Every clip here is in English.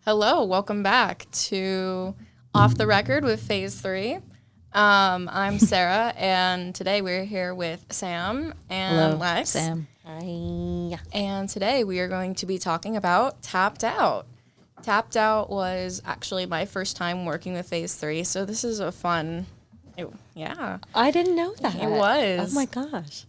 Hello, welcome back to Off the Record with Phase 3. I'm Sara, and today we're here with Sam and Hello, Lex. Sam. Hi. And today we are going to be talking about Tapped Out. Tapped Out was actually my first time working with Phase 3, so this is a fun... yeah, I didn't know that. it was. Oh my gosh.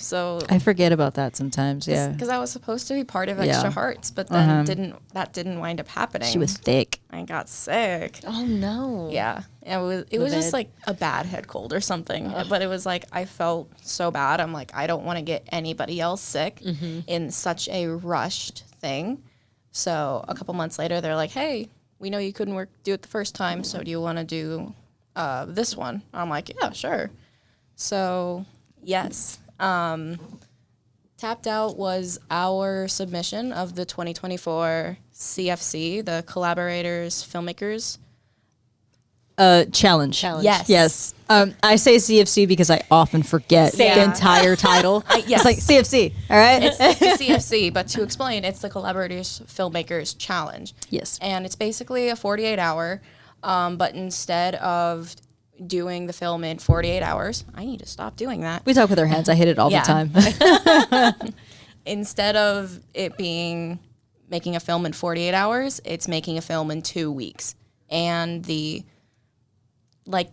So... I forget about that sometimes, yeah. Because I was supposed to be part of Yeah. Extra Hearts, but then didn't wind up happening. She was thick. I got sick. Oh no. Yeah, it was just like a bad head cold or something. But it was like I felt so bad. I'm like, I don't want to get anybody else sick in such a rushed thing. So a couple months later, they're like, "Hey, we know you couldn't do it the first time, so do you want to do this one?" I'm like, "Yeah, sure." So yes, Tapped Out was our submission of the 2024 CFC, the Collaborators Filmmakers. Challenge. Yes. Yes. I say CFC because I often forget Same. the entire title. Yes. It's like CFC, all right? It's the CFC, but to explain, it's the Collaborators Filmmakers Challenge. Yes. And it's basically a 48-hour, but instead of doing the film in 48 hours, I need to stop doing that. We talk with our hands. I hit it all Yeah. the time. Instead of it being making a film in 48 hours, it's making a film in 2 weeks. And the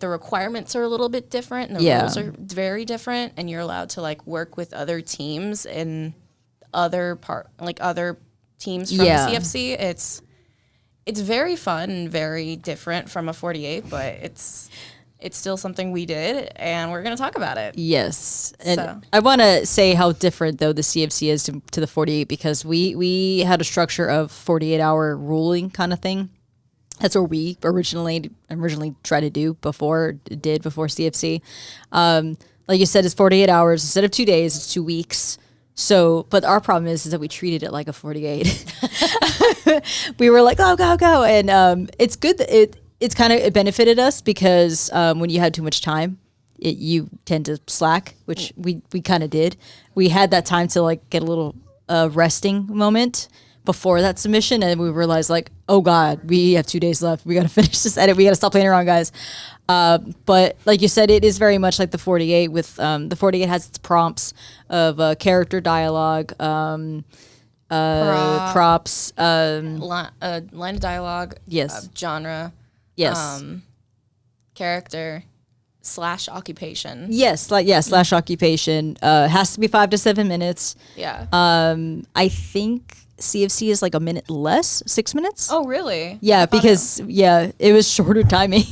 requirements are a little bit different, and the rules are very different, and you're allowed to work with other teams and other teams from the CFC. It's very fun and very different from a 48, but it's still something we did, and we're going to talk about it. Yes. And So. I want to say how different, though, the CFC is to the 48, because we had a structure of 48-hour ruling kind of thing. That's what we originally tried to do before CFC. Like you said, it's 48 hours. Instead of 2 days, it's 2 weeks. So, but our problem is that we treated it like a 48. We were like, go, go, go. And it's good that it benefited us because when you had too much time, you tend to slack, which we kind of did. We had that time to get a little resting moment before that submission, and we realized oh God, we have 2 days left. We got to finish this edit. We got to stop playing around, guys. But like you said, it is very much like the 48. With the 48 has its prompts of character dialogue, props, Line of dialogue, yes, genre, yes, character / occupation. yes, slash occupation. Has to be 5 to 7 minutes. Yeah. I think CFC is a minute less, 6 minutes. Oh, really? Yeah, because it was shorter timing.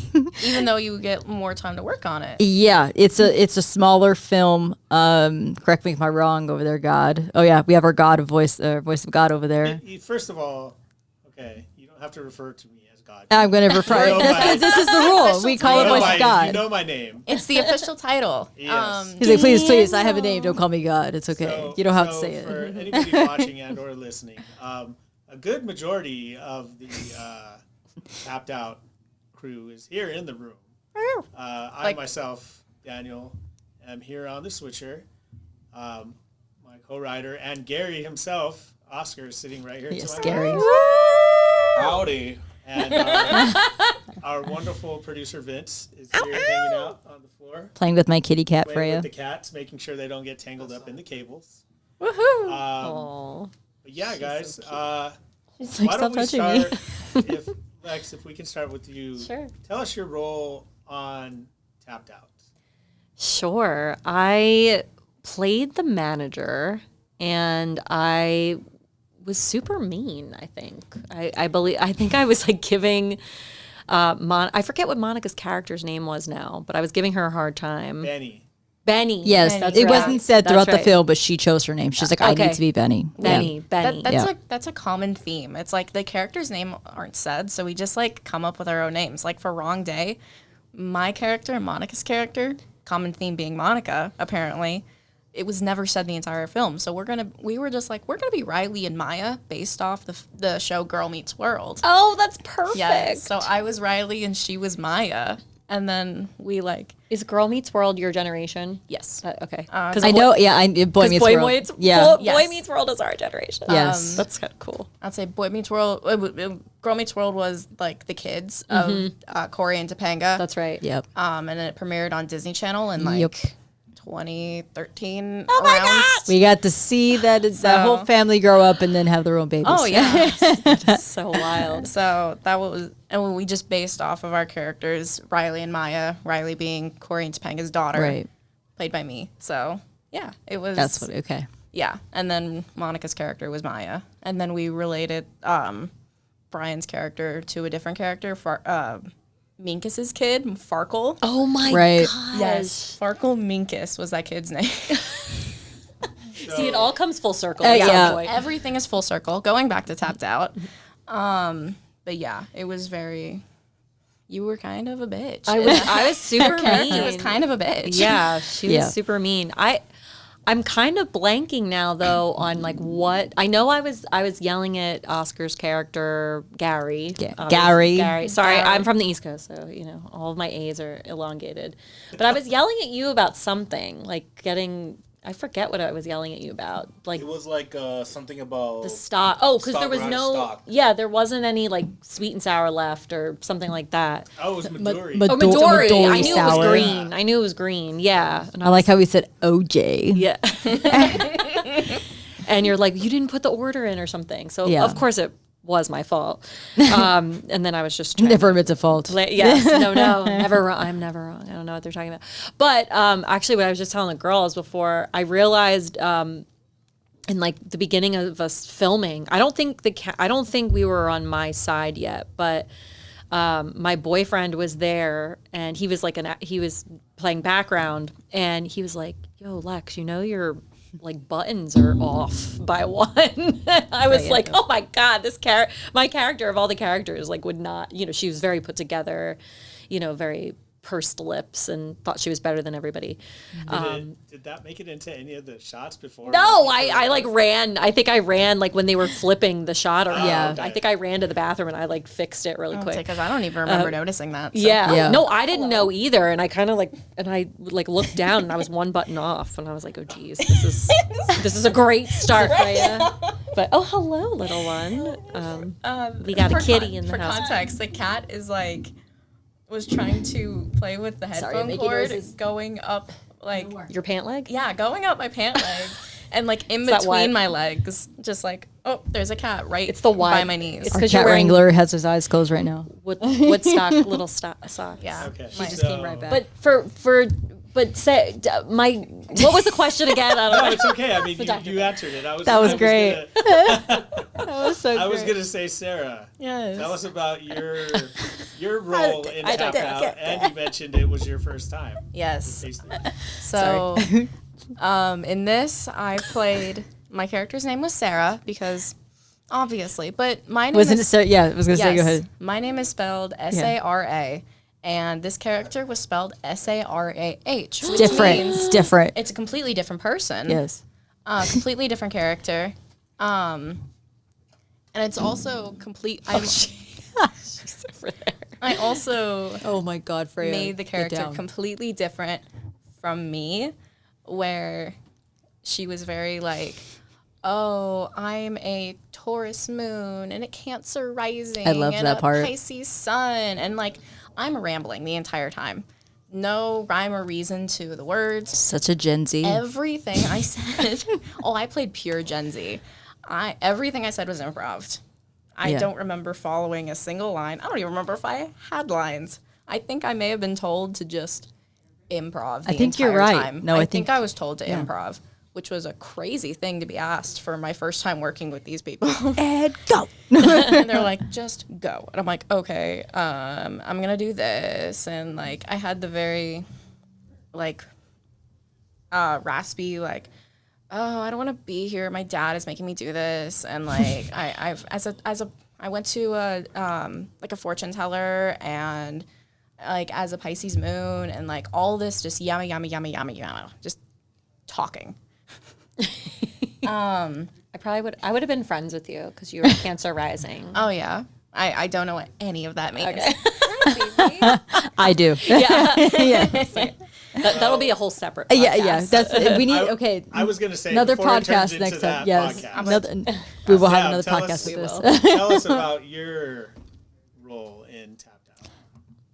Even though you get more time to work on it. Yeah, it's a smaller film. Correct me if I'm wrong over there, God. Oh yeah, we have our God of voice of God over there. First of all, okay, you don't have to refer to me as God. I'm going to refer. This is the rule. We call it voice of God. You know my name. It's the official title. Yes. He's like, please, I have a name. Don't call me God. It's okay. So- You don't have to so say for it. anybody watching and or listening, a good majority of the Tapped Out crew is here in the room. I myself, Daniel, am here on the switcher. My co-writer and Gary himself, Oscar, is sitting right here. Yes, to my Gary. right. Howdy. And our wonderful producer Vince is here hanging out on the floor, Playing with my kitty cat playing Freya. with the cats, making sure they don't get tangled up in the cables. Woohoo! Oh. But yeah, guys, She's why don't stop we touching me. start? If we can start with you. Sure. Tell us your role on Tapped Out. Sure. I played the manager, and I was super mean, I think. I think I was giving I forget what Monica's character's name was now, but I was giving her a hard time. Benny. Yes, That's it right. wasn't said That's throughout the right. film, but she chose her name. She's like, I Okay. need to be Benny. Benny. That's a common theme. It's the character's name aren't said, so we just come up with our own names. For Wrong Day, my character and Monica's character, common theme being Monica, apparently, it was never said in the entire film. So we were just we're gonna be Riley and Maya based off the show Girl Meets World. Oh, that's perfect. Yeah. So I was Riley and she was Maya. And then we like, Is Girl Meets World your generation? yes. Okay. I know. Yeah, Boy Meets World. Boy Meets World is our generation. Yes. That's kind of cool. I'd say Boy Meets World, Girl Meets World was like the kids of Corey and Topanga. That's right. Yep. And it premiered on Disney Channel in like Yep. 2013. Oh my God! We got to see that whole family grow up and then have their own babies. Oh yeah. So wild. So that was, and we just based off of our characters, Riley and Maya. Riley being Corey and Topanga's daughter, Right. played by me. So yeah, it was. That's what. Okay. Yeah, and then Monica's character was Maya, and then we related Brian's character to a different character, Minkus's kid, Farkle. Oh my Right. gosh. Yes, Farkle Minkus was that kid's name. See, it all comes full circle. Yeah. at some Yeah. point. Everything is full circle. Going back to Tapped Out, but yeah, it was very. You were kind of a bitch. I was super character mean. was kind of a bitch. Yeah, she Yeah. was super mean. I'm kind of blanking now though on like what I know. I was yelling at Oscar's character Gary. Gary. Sorry, I'm from the East Coast, so all of my A's are elongated. But I was yelling at you about something like getting. I forget what I was yelling at you about. Like It was like something about the stock. Oh, because there was Stock, no. stock. Yeah, there wasn't any like sweet and sour left or something like that. Oh, it was Midori. But- Oh, Midori. Midori I knew it sour. was green. I knew it was green. Yeah. And I like how we said OJ. Yeah. And you're like, you didn't put the order in or something. So Yeah. of course it was my fault. And then I was just trying Never admits a fault. yes, no, never wrong. I'm never wrong. I don't know what they're talking about. But actually, what I was just telling the girls before, I realized in like the beginning of us filming, I don't think we were on my side yet, but my boyfriend was there, and he was he was playing background, and he was like, "Yo, Lex, your like buttons are off by one." I was like, oh my God, my character of all the characters like would not, she was very put together, very pursed lips and thought she was better than everybody. Did that make it into any of the shots before? No, I like ran. I think I ran like when they were flipping the shot around. Yeah. okay. I think I ran to the bathroom and I like fixed it really quick. Because I don't even remember noticing that. So. Yeah. Yeah. No, I didn't know either. And I kind of looked down and I was one button off and I was like, oh geez, this is a great start, Freya. But oh, hello, little one. We got a kitty in the house. For context, the cat is was trying to play with the headphone making cord, noises. going up Your pant leg? yeah, going up my pant leg, and like in that why- between my legs, just like, oh, there's a cat right It's the by wide- my knees. it's Our 'cause you're cat wearing- wrangler has his eyes closed right now. Woodstock little socks. yeah. Okay. She just came right back. But what was the question again? I No, don't know. it's okay. I mean, you answered it. That was great. That was so I was gonna say, Sarah. Yes. Tell us about your role in Tap Out, and you mentioned it was your first time. Yes. Basically. So, in this, I played. My character's name was Sara because, obviously, but my name Wasn't it? is. Yeah, I was gonna say. Go Yes, ahead. my name is spelled Sara, and this character was spelled Sarah. It's different. It's different. It's a completely different person. Yes. Completely different character. And it's also complete. She's over there. I also Oh my God, Freya. made the character completely different from me, where she was very like, oh, I'm a Taurus moon and a Cancer rising. I loved and that a part. Pisces sun, and like I'm rambling the entire time. No rhyme or reason to the words. Such a Gen Z. Everything I said. Oh, I played pure Gen Z. Everything I said was improv. I Yeah. don't remember following a single line. I don't even remember if I had lines. I think I may have been told to just improv the I think you're entire right. time. No, I I think think- I was told to improv, which was a crazy thing to be asked for my first time working with these people. And go. And they're like, just go. And I'm like, okay, I'm gonna do this. And like I had the very like raspy, like, oh, I don't want to be here. My dad is making me do this. And like I went to a fortune teller, and like as a Pisces moon, and like all this just yama yama yama yama yama, just talking. I would have been friends with you because you were Cancer rising. Oh yeah. I don't know what any of that means. Okay. I do. Yeah. Yeah. That'll be a whole separate podcast. Yeah. That's we need. Okay. I was going to say another before it turns podcast into next that time. Yes. podcast. We will have Yeah, another tell podcast us- with we this. Tell us about your role in Tapped Out.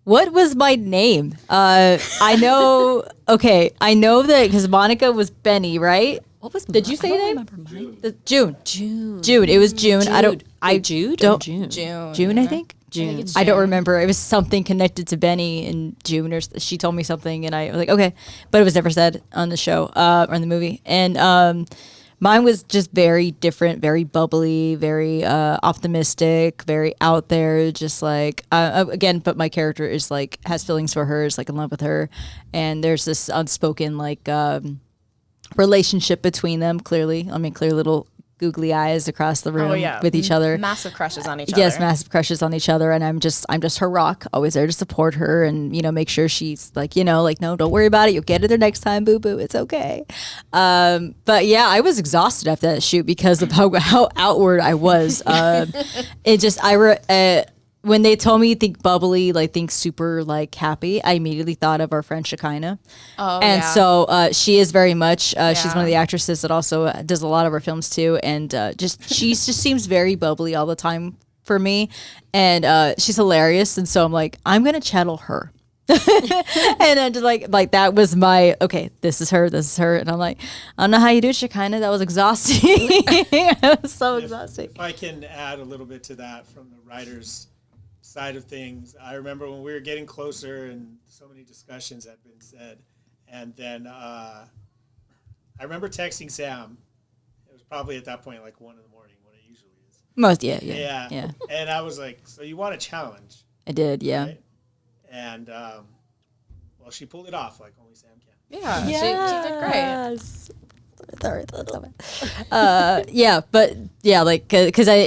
What was my name? I know. Okay, I know that because Monica was Benny, right? What was? Did you say I your don't name? remember mine. June. June. June. It was June. I don't. Jude. I Wait, Jude or don't. June. June. I think. June. I don't remember. It was something connected to Benny and June, or she told me something, and I was like, okay, but it was never said on the show or in the movie. And mine was just very different, very bubbly, very optimistic, very out there. Just like again, but my character is like has feelings for her, is like in love with her, and there's this unspoken like relationship between them. Clearly, I mean, clear little googly eyes across the room with each other. Massive crushes on each other. Yes, massive crushes on each other, and I'm just her rock, always there to support her, and make sure she's like no, don't worry about it, you'll get it there next time, boo boo, it's okay. But yeah, I was exhausted after that shoot because of how outward I was. It just when they told me think bubbly, like think super like happy, I immediately thought of our friend Shekinah. Oh, and yeah. so she is very much, she's Yeah. one of the actresses that also does a lot of our films too. And she just seems very bubbly all the time for me. And she's hilarious. And so I'm like, I'm going to channel her. And then just like that was my, okay, this is her. And I'm like, I don't know how you do it, Shekinah. That was exhausting. It was so exhausting. If I can add a little bit to that from the writer's side of things, I remember when we were getting closer and so many discussions had been said, and then I remember texting Sam. It was probably at that point like 1 a.m. when it usually is. Most, yeah. And I was like, so you want a challenge? I did, yeah. Right? And well, she pulled it off like only Sam can. Yeah, she did great. Yes. Sorry, because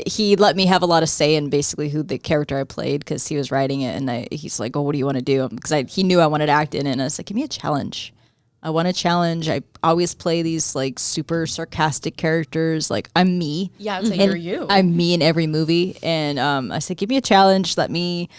he let me have a lot of say in basically who the character I played because he was writing it, and he's like, "Oh, what do you want to do?" Because he knew I wanted to act in it, and I was like, "Give me a challenge. I want a challenge. I always play these like super sarcastic characters. Like I'm me. Yeah, it's like And you're you. I'm me in every movie." And I said, "Give me a challenge. Let me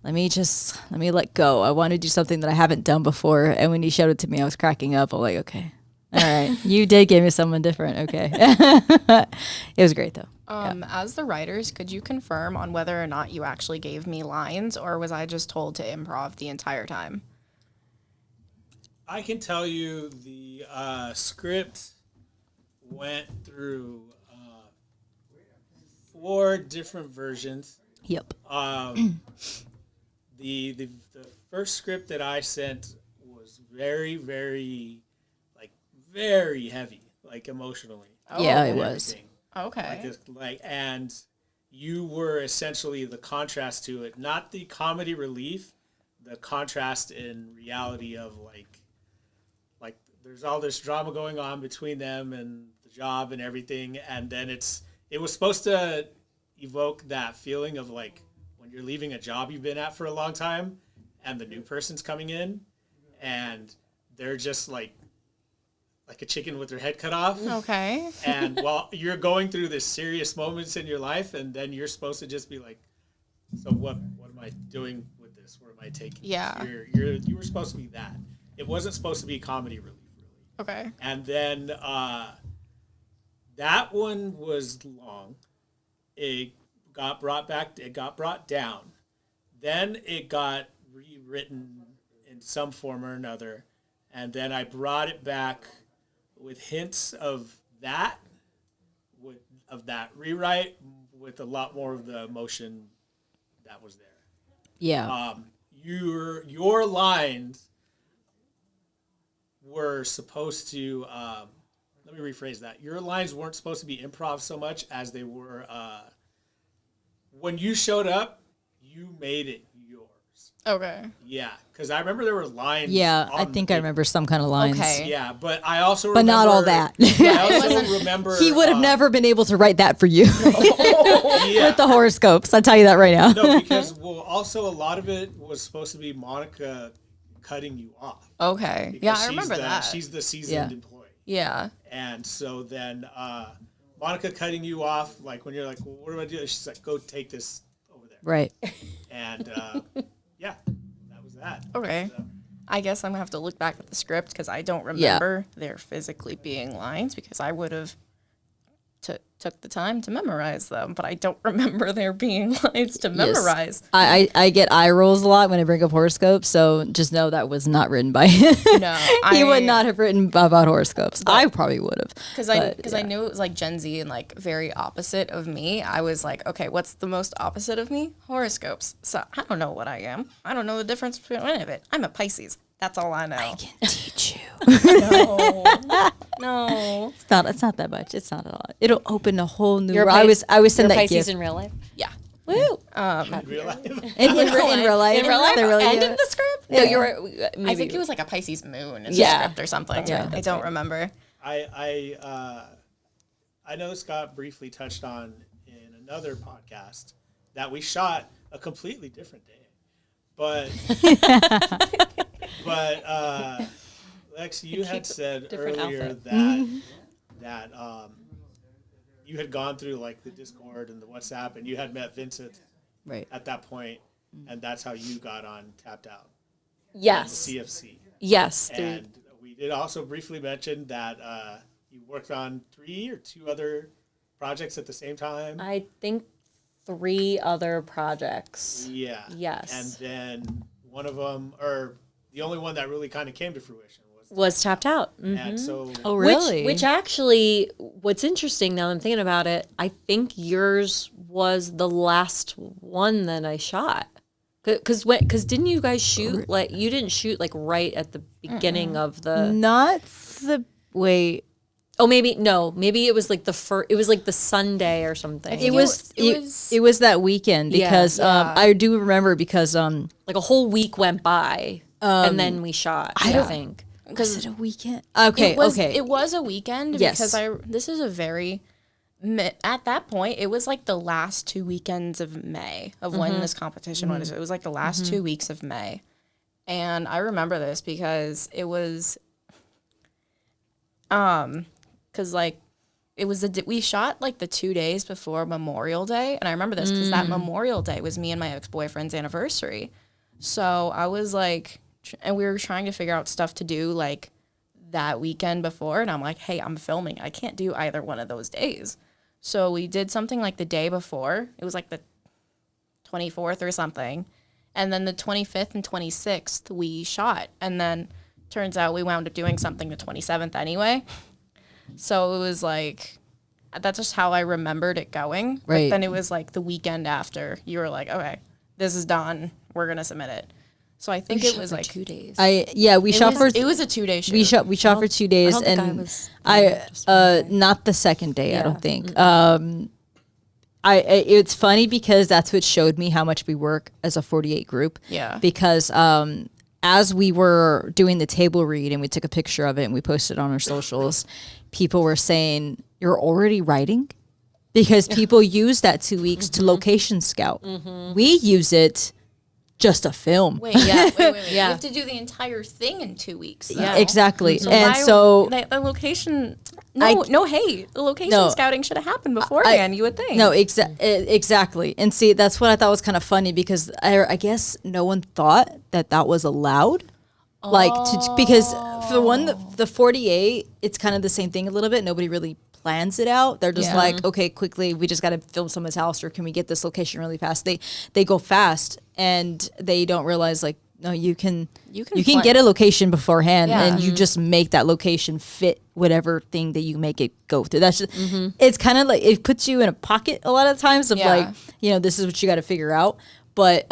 let go. I want to do something that I haven't done before." And when he showed it to me, I was cracking up. I'm like, okay. All right, you did give me someone different. Okay, it was great though. As the writers, could you confirm on whether or not you actually gave me lines, or was I just told to improv the entire time? I can tell you the script went through 4 different versions. Yep. The first script that I sent was very, very, very heavy, like emotionally. Yeah, it and was. everything. Okay. And you were essentially the contrast to it, not the comedy relief, the contrast in reality of like there's all this drama going on between them and the job and everything, and then it was supposed to evoke that feeling of like when you're leaving a job you've been at for a long time and the new person's coming in and they're just like a chicken with their head cut off. Okay. And while you're going through this serious moments in your life, and then you're supposed to just be like, so what am I doing with this? Where am I taking Yeah. this? You were supposed to be that. It wasn't supposed to be comedy relief, really. Okay. And then that one was long. It got brought down. Then it got rewritten in some form or another. And then I brought it back with hints of that rewrite with a lot more of the emotion that was there. Yeah. Your lines were supposed to let me rephrase that. Your lines weren't supposed to be improv so much as they were when you showed up, you made it yours. Okay. Yeah, because I remember there were lines. Yeah, I on think the I remember some kind of lines. Okay. Yeah, but I also But remember, not all that. I also remember He would have never been able to write that for you Yeah. with the horoscopes. I'll tell you that right now. No, because also a lot of it was supposed to be Monica cutting you off. Okay. Because Yeah, I remember that. She's the seasoned Yeah. employee. Yeah. And so then Monica cutting you off, like when you're like, well, what do I do? She's like, go take this over there. Right. And yeah, that. Okay. So, I guess I'm gonna have to look back at the script because I don't remember there physically being lines because I would have took the time to memorize them, but I don't remember there being lines to memorize. I get eye rolls a lot when I bring up horoscopes, so just know that was not written by him. No, He would not have written about horoscopes. I probably would have. Because I knew it was like Gen Z and like very opposite of me. I was like, okay, what's the most opposite of me? Horoscopes. So I don't know what I am. I don't know the difference between any of it. I'm a Pisces. That's all I know. I can teach you. No. It's not that much. It's not a lot. It'll open a whole new. You're I was send that Pisces gift in real life. Yeah. Woo. in real life. in real life. In real life, They really and do in it. the script. No, you're. I think it was like a Pisces moon in the Yeah. script or something. Yeah. I don't remember. I know Scott briefly touched on in another podcast that we shot a completely different day, but Lex, you had said different earlier outfit. that you had gone through like the Discord and the WhatsApp, and you had met Vincent Right. at that point, and that's how you got on Tapped Out. Yes. The CFC. Yes. And we did also briefly mention that you worked on 3 or 2 other projects at the same time. I think 3 other projects. Yeah. Yes. And then one of them, or the only one that really kind of came to fruition Was tapped out. And so, Oh, really? Which actually, what's interesting now that I'm thinking about it, I think yours was the last one that I shot. Because didn't you guys shoot, like, you didn't shoot, like, right at the beginning of the... Not the wait. Oh, maybe it was like it was like the Sunday or something. It was that weekend because Yeah. I do remember because like a whole week went by and then we shot, I think. was it a weekend? Okay, It was a weekend Yes. because this is a very at that point it was like the last 2 weekends of May of when this competition was. It was like the last 2 weeks of May, and I remember this because it was because like it was we shot like the 2 days before Memorial Day, and I remember this because that Memorial Day was me and my ex-boyfriend's anniversary. So I was like, and we were trying to figure out stuff to do like that weekend before, and I'm like, hey, I'm filming. I can't do either one of those days. So we did something like the day before. It was like the 24th or something. And then the 25th and 26th we shot. And then turns out we wound up doing something the 27th anyway. So it was like, that's just how I remembered it going. Right. But then it was like the weekend after you were like, okay, this is done. We're going to submit it. So I think it was like 2 days. we shot for it was a 2-day shoot. we shot for 2 days don't think I and was- not the second day. I Yeah. don't think. It's funny because that's what showed me how much we work as a 48 group. Yeah. Because as we were doing the table read and we took a picture of it and we posted it on our socials, people were saying, "You're already writing?" Because people use that 2 weeks to location scout. We use it just to film. Wait. Yeah. Yeah. You have to do the entire thing in 2 weeks. though. Yeah. Exactly. So and why- so the location. No hate. The location No. scouting should have happened beforehand. You would think. No, exactly. And see, that's what I thought was kind of funny because I guess no one thought that was allowed. Like, because for one, the 48, it's kind of the same thing a little bit. Nobody really plans it out. They're just like, okay, quickly, we just got to film someone's house, or can we get this location really fast? They go fast and they don't realize like, no, you can plan. get a location beforehand Yeah. and you just make that location fit whatever thing that you make it go through. That's just, it's kind of like, it puts you in a pocket a lot of times of Yeah. like, this is what you got to figure out. But,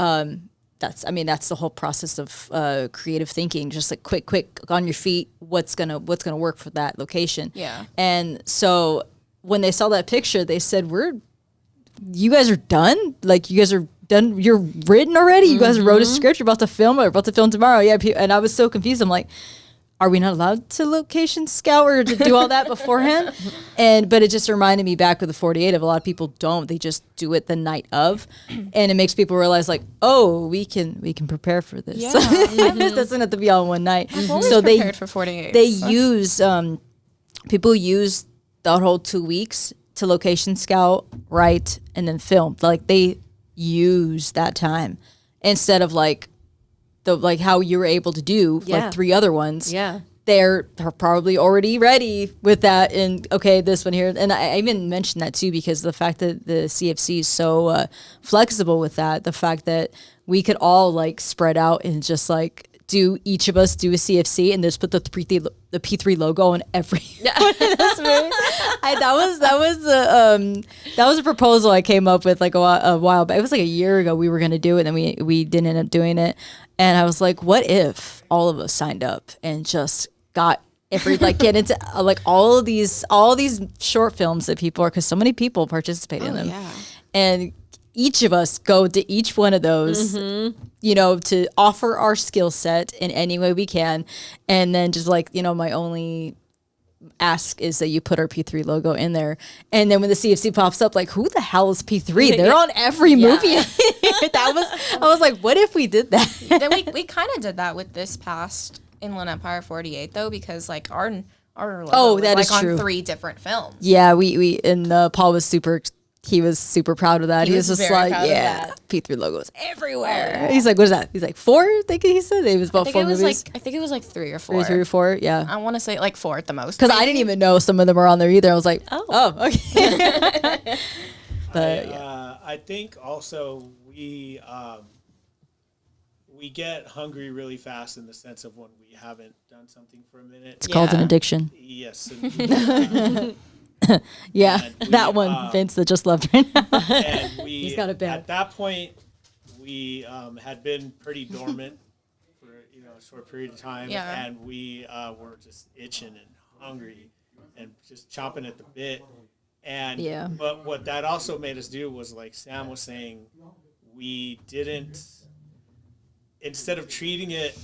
that's the whole process of creative thinking. Just like quick on your feet. What's gonna work for that location? Yeah. And so when they saw that picture, they said, "You guys are done. Like you guys are done. You're written already. You guys wrote a script. You're about to film it. We're about to film tomorrow." Yeah. And I was so confused. I'm like, are we not allowed to location scout or to do all that beforehand? But it just reminded me back with the 48 of a lot of people don't. They just do it the night of, and it makes people realize like, oh, we can prepare for this. Yeah. This doesn't have to be all in one night. Always So prepared for 48. they use people use the whole 2 weeks to location scout, write, and then film. Like they use that time instead of like like how you were able to do Yeah. like 3 other ones. Yeah. They're probably already ready with that, and okay, this one here, and I even mentioned that too because the fact that the CFC is so flexible with that, the fact that we could all like spread out and just like each of us do a CFC and just put the P3 logo on every one of those movies. That was a proposal I came up with like a while back. It was like a year ago we were going to do it, and then we didn't end up doing it. And I was like, what if all of us signed up and just got get into like all these short films that people are, because so many people participate in them. Yeah. And each of us go to each one of those, you know, to offer our skill set in any way we can. And then just like, you know, my only ask is that you put our P3 logo in there. And then when the CFC pops up, like, who the hell is P3? They're on every movie. I was like, what if we did that? Then we kind of did that with this past Inland Empire 48 though, because like our logo was that like is on true. 3 different films. Yeah, and Paul was super proud of that. He was just very like, proud of yeah, that. P3 logos everywhere. He's like, what is that? He's like, 4? I think he said it was about 4 movies. I think it was like 3 or 4. 3 or 4, yeah. I want to say like 4 at the most. Because I didn't even know some of them were on there either. I was like, oh okay. But I think also we get hungry really fast in the sense of when we haven't done something for a minute. it's called an addiction. Yes. Yeah, And we, that one, Vince, that just left right now. And we, He's got it bad. at that point, we had been pretty dormant for a short period of time, Yeah. and we were just itching and hungry and just chomping at the bit. And Yeah. but what that also made us do was, like Sam was saying, we didn't, instead of treating it.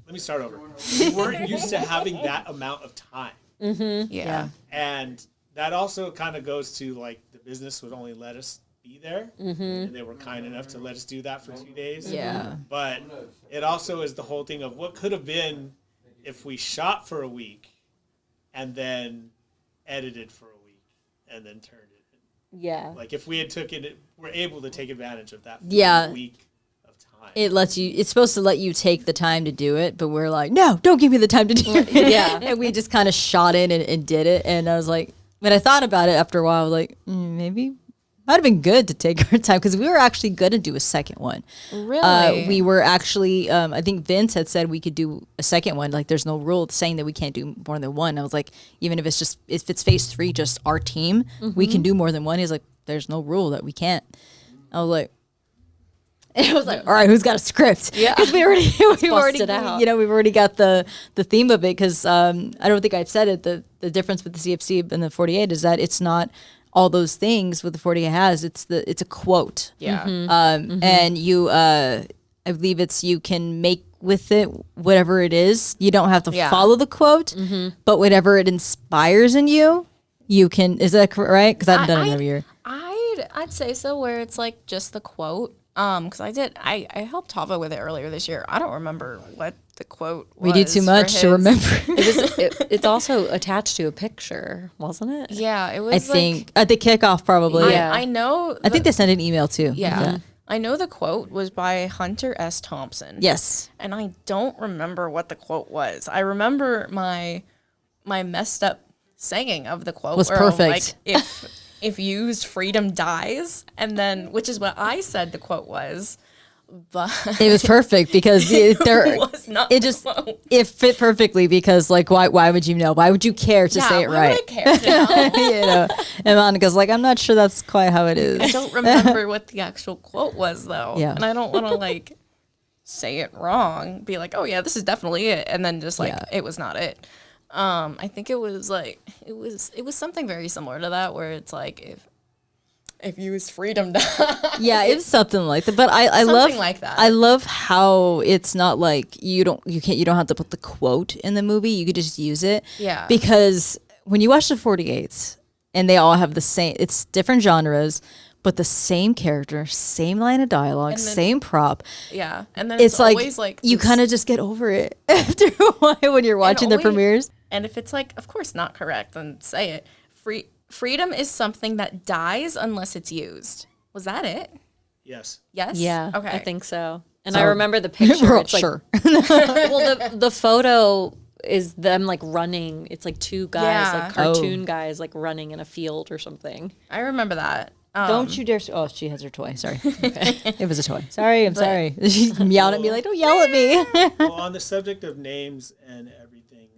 Let me start over. We weren't used to having that amount of time. Yeah. And that also kind of goes to like the business would only let us be there. And they were kind enough to let us do that for 2 days. Yeah. But it also is the whole thing of what could have been if we shot for a week and then edited for a week and then turned it in. Yeah. Like if we had we're able to take advantage of that Yeah. week of time. It's supposed to let you take the time to do it, but we're like, no, don't give me the time to do it. Yeah. And we just kind of shot in and did it. And I was like, when I thought about it after a while, I was like, maybe might have been good to take our time, because we were actually going to do a second one. Really? We were actually, I think Vince had said we could do a second one. Like, there's no rule saying that we can't do more than one. I was like, even if it's phase 3, just our team, we can do more than one. He's like, there's no rule that we can't. I was like, all right, who's got a script? Yeah, because we've already it out. we've already got the theme of it. Because I don't think I've said it. The difference with the CFC and the 48 is that it's not all those things what the 48 has. It's a quote. Yeah. And you, I believe you can make with it whatever it is. You don't have to follow the quote, but whatever it inspires in you, you can. Is that right? Because I've done it every year. I'd say so, where it's like just the quote. Because I helped Tava with it earlier this year. I don't remember what the quote was. We do too for much to his. remember. It's also attached to a picture, wasn't it? Yeah, it was. I think at the kickoff probably. Yeah. I know. I think they sent an email too. Yeah. I know the quote was by Hunter S. Thompson. Yes. And I don't remember what the quote was. I remember my messed up saying of the quote Was where I'm perfect. like, if used, freedom dies, and then which is what I said the quote was, but It was perfect because it was not it the just quote. it fit perfectly, because like why would you know? Why would you care to say it why right? would I care to know? You know, and Monica's like, I'm not sure that's quite how it I is. don't remember what the actual quote was though. Yeah. And I don't want to like say it wrong, be like, oh yeah, this is definitely it, and then just like it was not it. I think it was like it was something very similar to that, where it's like if used, freedom dies. Yeah, it was something like that. But I love Something like that. I love how it's not like you don't have to put the quote in the movie. You could just use it. Yeah. Because when you watch the 48s and they all have the same, it's different genres, but the same character, same line of dialogue, then- same prop. Yeah, and then It's always like you this- kind of just get over it after a while when you're watching the always- premieres. And if it's like, of course, not correct, then say it. Freedom is something that dies unless it's used. Was that it? Yes. Yes. Yeah. Okay. I think so. And I remember the picture. We're all It's like, sure. well, the photo is them like running. It's like two guys, Yeah. like cartoon guys, like running in a field or something. I remember that. Don't you dare. Oh, she has her toy. Sorry. It was a toy. Sorry. I'm sorry. She yelled at me like, don't yell at me. Well, on the subject of names and everything,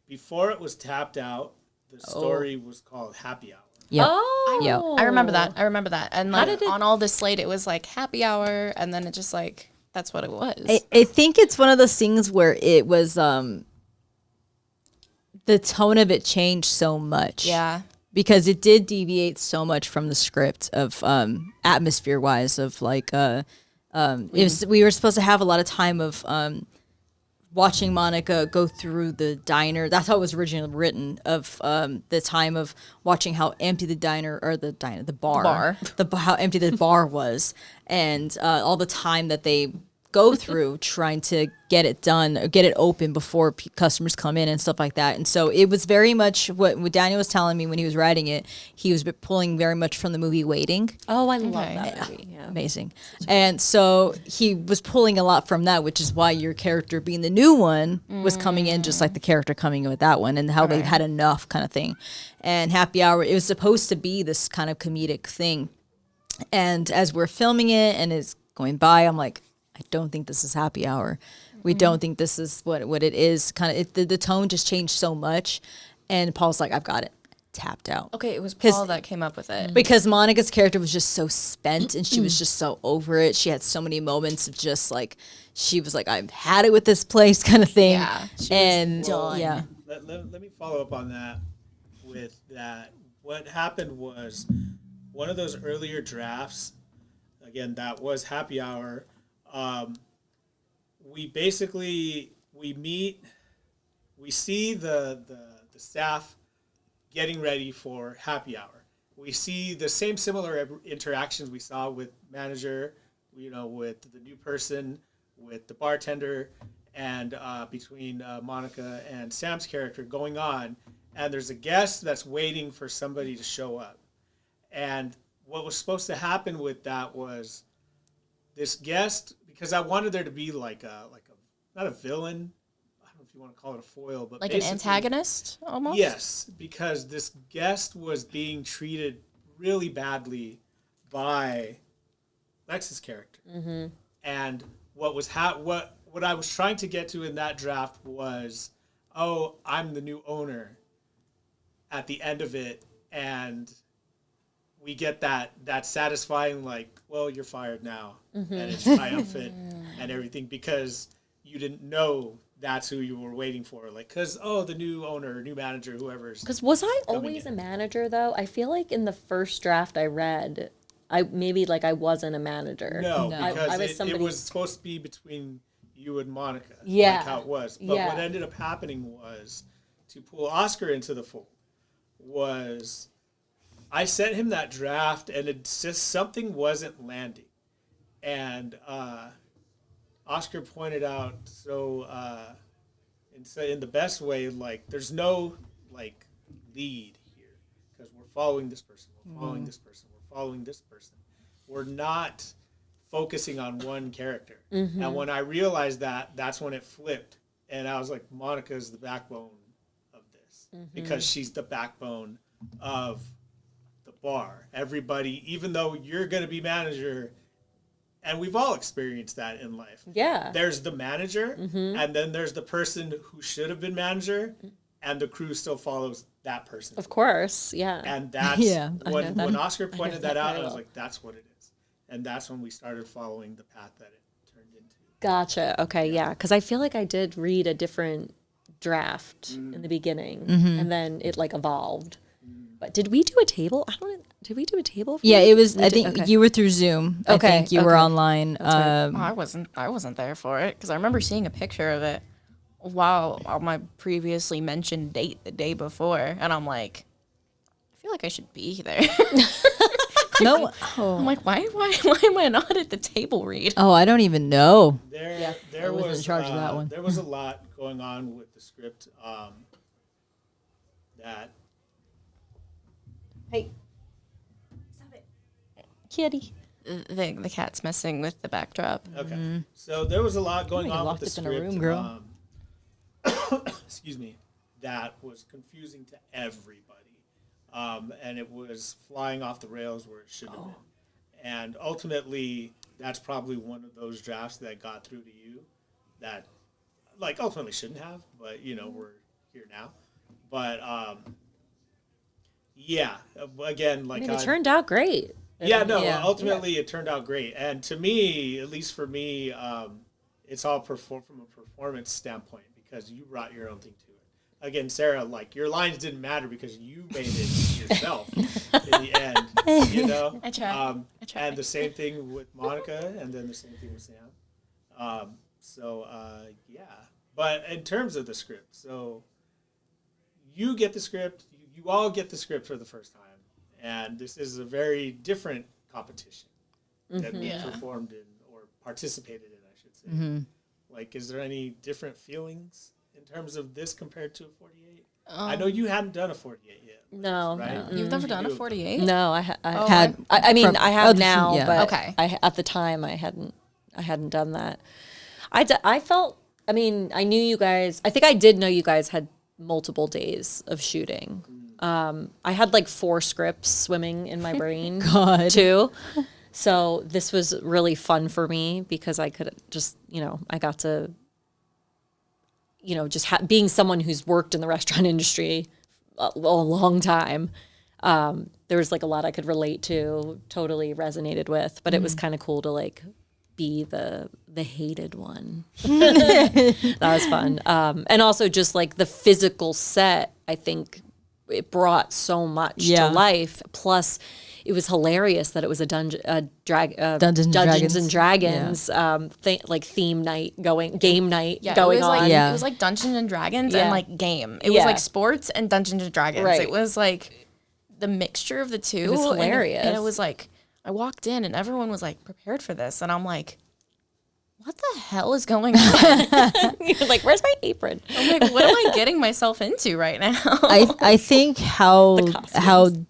before it was tapped out, the story was called Happy Hour. Yeah. Oh, Yeah. I remember that. And like did it- on all the slate, it was like happy hour, and then it just like that's what it was. I think it's one of those things where it was the tone of it changed so much. Yeah. Because it did deviate so much from the script of atmosphere wise of like it was, we were supposed to have a lot of time of watching Monica go through the diner. That's how it was originally written, of the time of watching how empty the diner or the bar. How empty the bar was, and all the time that they go through trying to get it done or get it open before customers come in and stuff like that. And so it was very much what Daniel was telling me when he was writing it. He was pulling very much from the movie Waiting. Oh, I love that movie. Yeah. Amazing. And so he was pulling a lot from that, which is why your character being the new one was coming in just like the character coming in with that one, and how they had enough kind of thing. And Happy Hour, it was supposed to be this kind of comedic thing. And as we're filming it and it's going by, I'm like, I don't think this is Happy Hour. We don't think this is what it is. Kind of the tone just changed so much. And Paul's like, I've got it. Tapped out. Okay, it was Paul that came up with it. Because Monica's character was just so spent and she was just so over it. She had so many moments of just like, she was like, I've had it with this place kind of thing. Yeah, she was and done. yeah. Let me follow up on that with that. What happened was one of those earlier drafts, again, that was Happy Hour. We meet, we see the staff getting ready for Happy Hour. We see the same similar interactions we saw with manager, with the new person, with the bartender, and between Monica and Sam's character going on. And there's a guest that's waiting for somebody to show up. And what was supposed to happen with that was this guest, because I wanted there to be like a not a villain, I don't know if you want to call it a foil, but Like an antagonist almost? Yes, because this guest was being treated really badly by Alexis' character. Mm-hmm. And what I was trying to get to in that draft was, oh, I'm the new owner at the end of it, and we get that satisfying, like, well, you're fired now, and it's triumphant and everything, because you didn't know that's who you were waiting for, like, because the new owner, new manager, whoever's. Because was I always a manager though? I feel like in the first draft I read, I wasn't a manager. No, because I was it was supposed to be between you and Monica. Yeah. Like how it was. But what ended up happening was, to pull Oscar into the fold, was I sent him that draft, and it's just something wasn't landing. And Oscar pointed out, in the best way, like, there's no, like, lead here, because we're following this person, we're following this person, we're following this person. We're not focusing on one character. Mm-hmm. And when I realized that, that's when it flipped. And I was like, Monica's the backbone of this, because she's the backbone of the bar. Everybody, even though you're going to be manager, and we've all experienced that in life. Yeah. There's the manager, and then there's the person who should have been manager, and the crew still follows that person. Of course, yeah. And that's when Oscar pointed that out, I was like, that's what it is. And that's when we started following the path that it turned into. Gotcha. Okay, yeah. Because I feel like I did read a different draft in the beginning, and then it like evolved. But did we do a table? Did we do a table? Yeah, it was. I think you were through Zoom. Okay, I think you were online. I wasn't there for it, because I remember seeing a picture of it while on my previously mentioned date the day before, and I'm like, I feel like I should be there. No, I'm like, why am I not at the table read? oh, I don't even know. There I wasn't was in charge of that one. There was a lot going on with the script that Hey, stop it, kitty. the cat's messing with the backdrop. Okay. So there was a lot going on with the locked up in a script. room, girl. Excuse me. That was confusing to everybody. And it was flying off the rails where it shouldn't have been. And ultimately, that's probably one of those drafts that got through to you that, like, ultimately shouldn't have, but, you know, we're here now. But, yeah, again, like... I mean, it turned out great. Yeah, no, ultimately it turned out great. And to me, at least for me, it's all from a performance standpoint because you brought your own thing to it. Again, Sarah, like, your lines didn't matter because you made it yourself in the end, you know? I tried. And the same thing with Monica, and then the same thing with Sam. Yeah. But in terms of the script, so you get the script, you all get the script for the first time, and this is a very different competition that we performed in, or participated in, I should say. Like, is there any different feelings in terms of this compared to a 48? I know you hadn't done a 48 yet. No, right? You've never done a 48? no, I Oh, had. I mean, I have now, yeah. but Okay. at the time, I hadn't done that. I felt. I mean, I knew you guys. I think I did know you guys had multiple days of shooting. I had like 4 scripts swimming in my brain too. So this was really fun for me because I could just, I got to, just being someone who's worked in the restaurant industry a long time. There was like a lot I could relate to, totally resonated with, but it was kind of cool to like be the hated one. That was fun. And also just like the physical set, I think it brought so much to life. Plus, it was hilarious that it was a Dungeons and Dragons theme night game night going on. It was like Dungeons and Dragons and like game. It was like sports and Dungeons and Dragons. Right. It was like the mixture of the two. It was hilarious. And it was like, I walked in and everyone was like prepared for this. And I'm like, what the hell is going on? You're like, where's my apron? I'm like, what am I getting myself into right now? I think how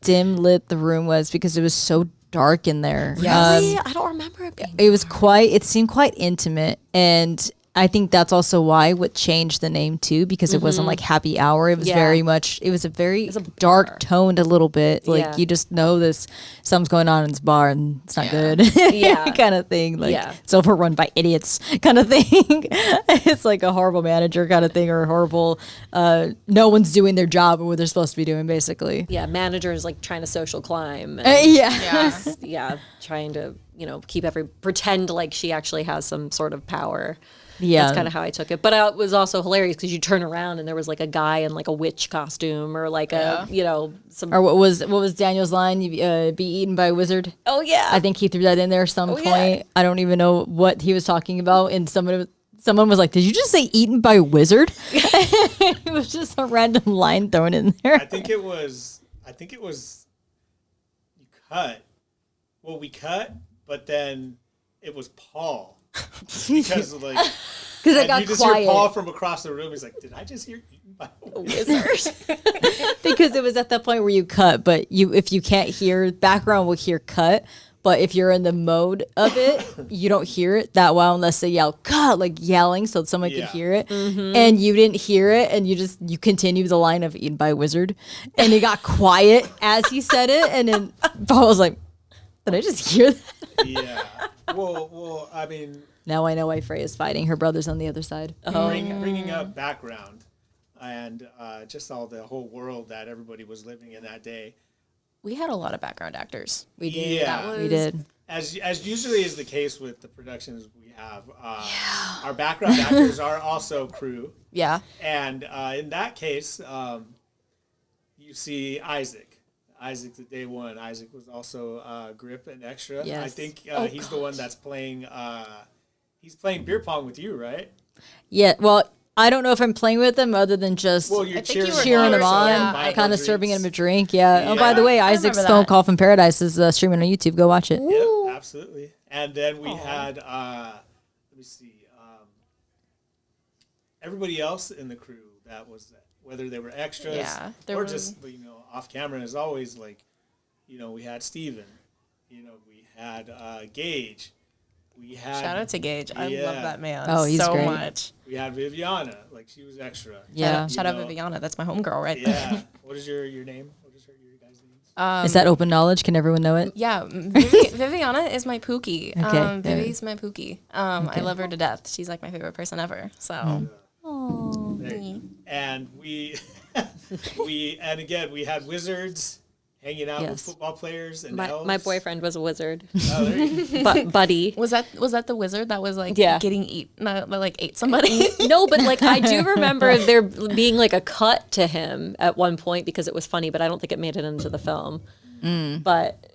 dim lit the room was because it was so dark in there. Really? I don't remember it being. It seemed quite intimate, and I think that's also why what changed the name too, because it wasn't like happy hour. It was very much. It was a very dark toned a little bit. Like you just know this something's going on in this bar and it's not good. Kind of thing. Like it's overrun by idiots kind of thing. It's like a horrible manager kind of thing, or a horrible. No one's doing their job or what they're supposed to be doing, basically. Yeah, manager is like trying to social climb. And trying to pretend like she actually has some sort of power. Yeah, that's kind of how I took it. But it was also hilarious because you turn around and there was like a guy in like a witch costume or like some. Or what was Daniel's line? Be eaten by a wizard. Oh yeah, I think he threw that in there at some point. Yeah. I don't even know what he was talking about. And someone was like, "Did you just say eaten by a wizard?" It was just a random line thrown in there. I think it was. You cut. Well, we cut, but then it was Paul. Because it got you just quiet. hear Paul from across the room. He's like, "Did I just hear eaten by a wizard?" Because it was at that point where you cut, but if you can't hear, background will hear cut. But if you're in the mode of it, you don't hear it that well unless they yell cut, like yelling, so someone could hear it. And you didn't hear it, and you continue the line of eaten by a wizard, and it got quiet as he said it, and then Paul was like, "Did I just hear that?" Yeah. Well, I mean, now I know why Freya's fighting. Her brother's on the other side. Bringing up background and just the whole world that everybody was living in that day. We had a lot of background actors. We did. Yeah. We did. As usually is the case with the productions we have, our background actors are also crew. Yeah. And in that case, you see Isaac. Isaac, the day one. Isaac was also grip and extra. Yes. I think he's the one that's playing. He's playing beer pong with you, right? Yeah. Well, I don't know if I'm playing with him other than just you're cheering him on, kind of serving him a drink. Yeah. Oh, by the way, Isaac's remember Phone that. Call from Paradise is streaming on YouTube. Go watch it. Yep, absolutely. And then we had, let me see, everybody else in the crew that was, whether they were extras or just, off camera, as always, like, we had Steven, we had Gage. We had Shout out to Gage. I love that man he's so great. much. We had Viviana, like she was extra. Yeah. Shout out Viviana. That's my homegirl right there. Yeah. What is your name? What is your guys' names? Is that open knowledge? Can everyone know it? Yeah, Viviana is my Pookie. Okay. Vivi's my Pookie. I love her to death. She's like my favorite person ever. So, And we we had wizards hanging out with Yes. football players and My elves. boyfriend was a wizard, Oh, there you go. but buddy. was that the wizard that was like Yeah. getting that like ate somebody? No, but like I do remember there being like a cut to him at one point because it was funny, but I don't think it made it into the film. But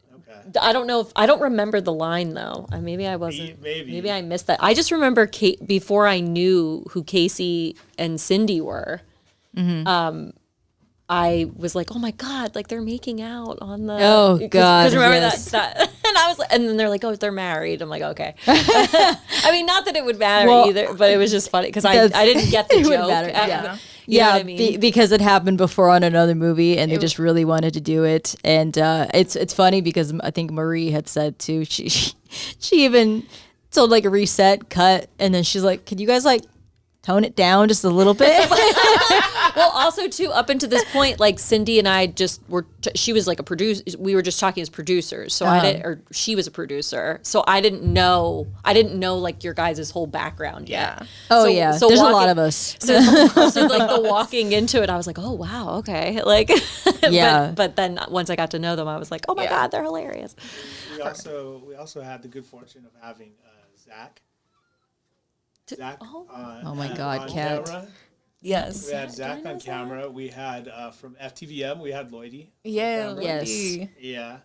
Okay. I don't know if I don't remember the line though. Maybe I wasn't. Maybe. I missed that. I just remember before I knew who Casey and Cindy were. I was like, oh my God, like they're making out on the. Oh, God, Because remember yes. that, and I was like, and then they're like, oh, they're married. I'm like, okay. I mean, not that it would matter Well, either, but it was just funny because I didn't get the It wouldn't joke. matter, yeah. You know Yeah, what I mean? because it happened before on another movie, and they just really wanted to do it. And it's funny because I think Marie had said too. She even told like a reset cut, and then she's like, "Could you guys like tone it down just a little bit?" Well, also too, up until this point, like Cindy and I just were. She was like a producer. We were just talking as producers. So I didn't, or she was a producer. So I didn't know. Like your guys' whole background yet. Yeah. Oh So- yeah, so there's a walking- lot of us. So like the walking into it, I was like, oh wow, okay, like Yeah. But then once I got to know them, I was like, oh my God, they're hilarious. We also had the good fortune of having Zach. Zach. Oh my God, on Kat. camera. Yes. We had Zach on camera. We had from FTVM. We had Lloydie. Yeah. Yes. Lady. Yeah,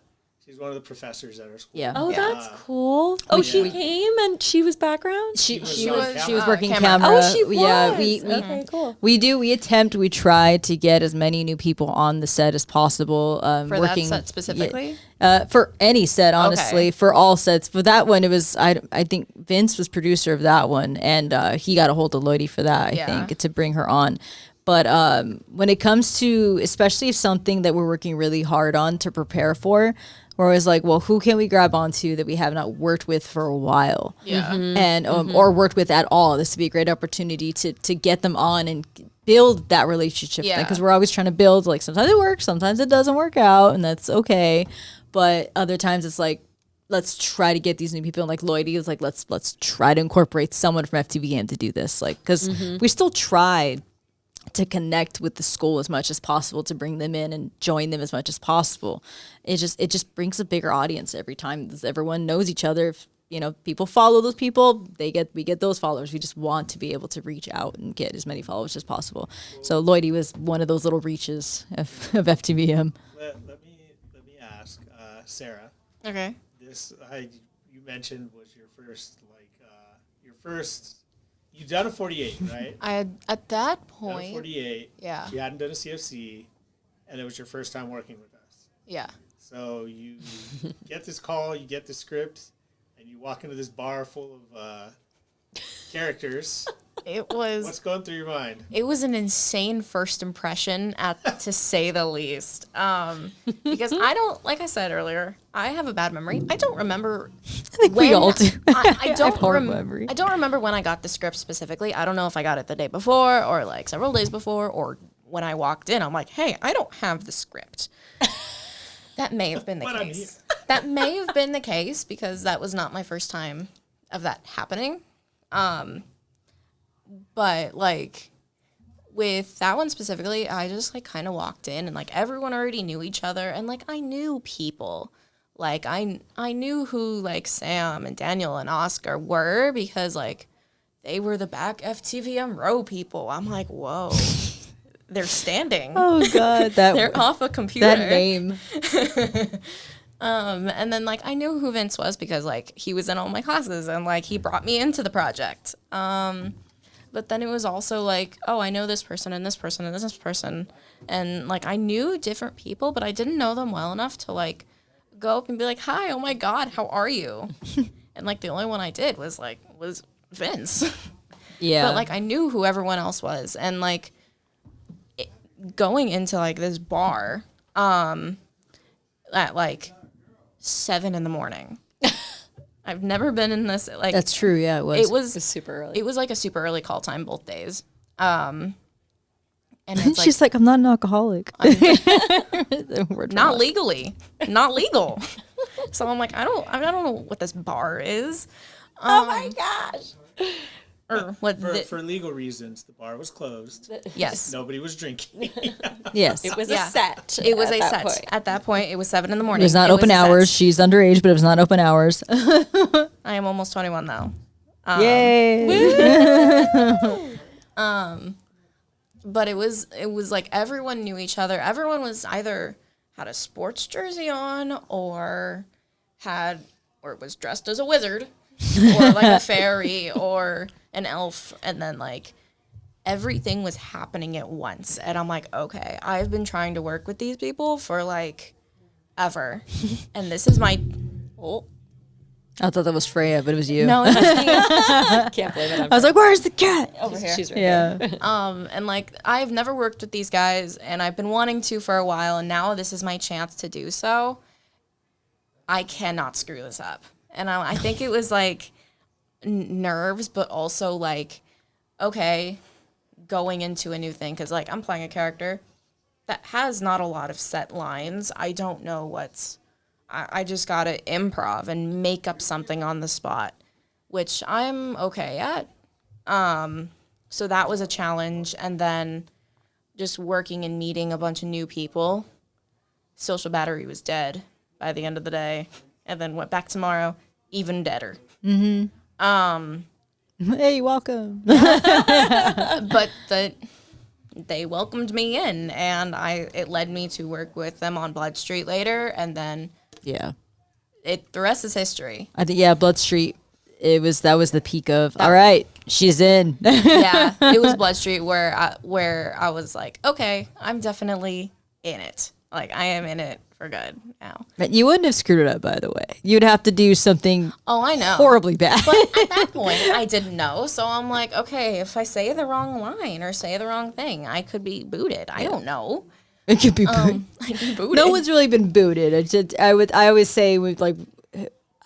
she's one of the professors at our school. Yeah. Oh, Yeah. that's cool. Oh, she came and she was background. She was was on she was camera. working Camera. camera. Oh, she was. Yeah, we Okay, cool. we try to get as many new people on the set as possible. For working that set specifically? for any set, honestly, Okay. for all sets. For that one, it was I think Vince was producer of that one, and he got a hold of Lloydie for that. I Yeah. think to bring her on. But when it comes to, especially if something that we're working really hard on to prepare for, we're always like, well, who can we grab onto that we have not worked with for a while? Yeah. And or worked with at all. This would be a great opportunity to get them on and build that relationship. Yeah. Because we're always trying to build, like sometimes it works, sometimes it doesn't work out, and that's okay. But other times it's like, let's try to get these new people. And like Lloydie is like, let's try to incorporate someone from FTVM to do this. Like, because we still tried to connect with the school as much as possible, to bring them in and join them as much as possible. It just brings a bigger audience every time. Everyone knows each other. If people follow those people, we get those followers. We just want to be able to reach out and get as many followers as possible. So Lloydie was one of those little reaches of FTVM. Let me ask Sarah. Okay. This you mentioned was your first. You've done a 48, right? I had at that Done a point. 48. Yeah. You hadn't done a CFC, and it was your first time working with us. Yeah. So you get this call, you get the script, and you walk into this bar full of characters. What's going through your mind? It was an insane first impression, to say the least. Because I don't, like I said earlier, I have a bad memory. I don't remember. I think we all do. I don't have horrible memory. I don't remember when I got the script specifically. I don't know if I got it the day before or like several days before, or when I walked in, I'm like, hey, I don't have the script. That may have been the But I'm case. That may have been the case because that was not my first time of that happening. But like with that one specifically, I just like kind of walked in and like everyone already knew each other, and like I knew people. Like I knew who like Sam and Daniel and Oscar were because like they were the back FTVM row people. I'm like, whoa. They're standing. Oh God, They're off a computer. that name. And then like I knew who Vince was because like he was in all my classes and like he brought me into the project. But then it was also like, oh, I know this person and this person and this person. And like I knew different people, but I didn't know them well enough to like go up and be like, hi, oh my God, how are you? And like the only one I did was Vince. Yeah. But like I knew who everyone else was. And like going into like this bar at like 7 a.m. I've never been in this, like... That's true, yeah, it was. It was super early. It was like a super early call time both days. And it's She's like, I'm not an alcoholic. not legally. Not legal. So I'm like, I don't know what this bar is. Oh my gosh. Or what For legal reasons, the bar was closed. yes. Nobody was drinking. Yes. It was Yeah. a set. It was at a that set. point. At that point, it was 7 a.m. It was not open a set. hours. She's underage, but it was not open hours. I am almost 21 though. Yay. But it was like everyone knew each other. Everyone was either had a sports jersey on or was dressed as a wizard or like a fairy or an elf, and then like everything was happening at once. And I'm like, okay, I've been trying to work with these people for like ever. And this is my I thought that was Freya, but it was you. no, it was me. Can't blame it. I was like, where's the cat? Over here. She's right Yeah. there. And like I've never worked with these guys, and I've been wanting to for a while, and now this is my chance to do so. I cannot screw this up. And I think it was like nerves, but also like, okay, going into a new thing, because like I'm playing a character that has not a lot of set lines. I don't know I just gotta improv and make up something on the spot, which I'm okay at. So that was a challenge. And then just working and meeting a bunch of new people. Social battery was dead by the end of the day. And then went back tomorrow, even deader. Hey, welcome. But they welcomed me in, and it led me to work with them on Blood Street later, and then Yeah. the rest is history. I think, yeah, Blood Street, that was the peak of, all right, she's in. Yeah, it was Blood Street where I was like, okay, I'm definitely in it. Like, I am in it for good now. But you wouldn't have screwed it up, by the way. You'd have to do something Oh, I know. horribly bad. But at that point, I didn't know. So I'm like, okay, if I say the wrong line or say the wrong thing, I could be booted. I don't know. It could be booted. I'd be booted. No one's really been booted. I always say with like,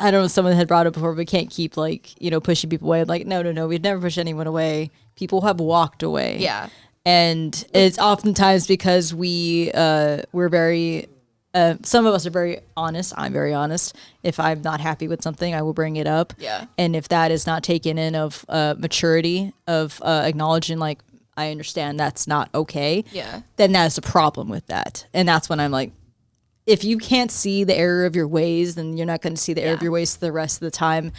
I don't know, someone had brought up before, but we can't keep like, pushing people away. I'm like, no, we'd never push anyone away. People have walked away. Yeah. And it's oftentimes because we're very, some of us are very honest. I'm very honest. If I'm not happy with something, I will bring it up. Yeah. And if that is not taken in of maturity, of acknowledging like, I understand that's not okay. Yeah. Then that's a problem with that. And that's when I'm like, if you can't see the error of your ways, then you're not going to see the error of your ways the rest of the time.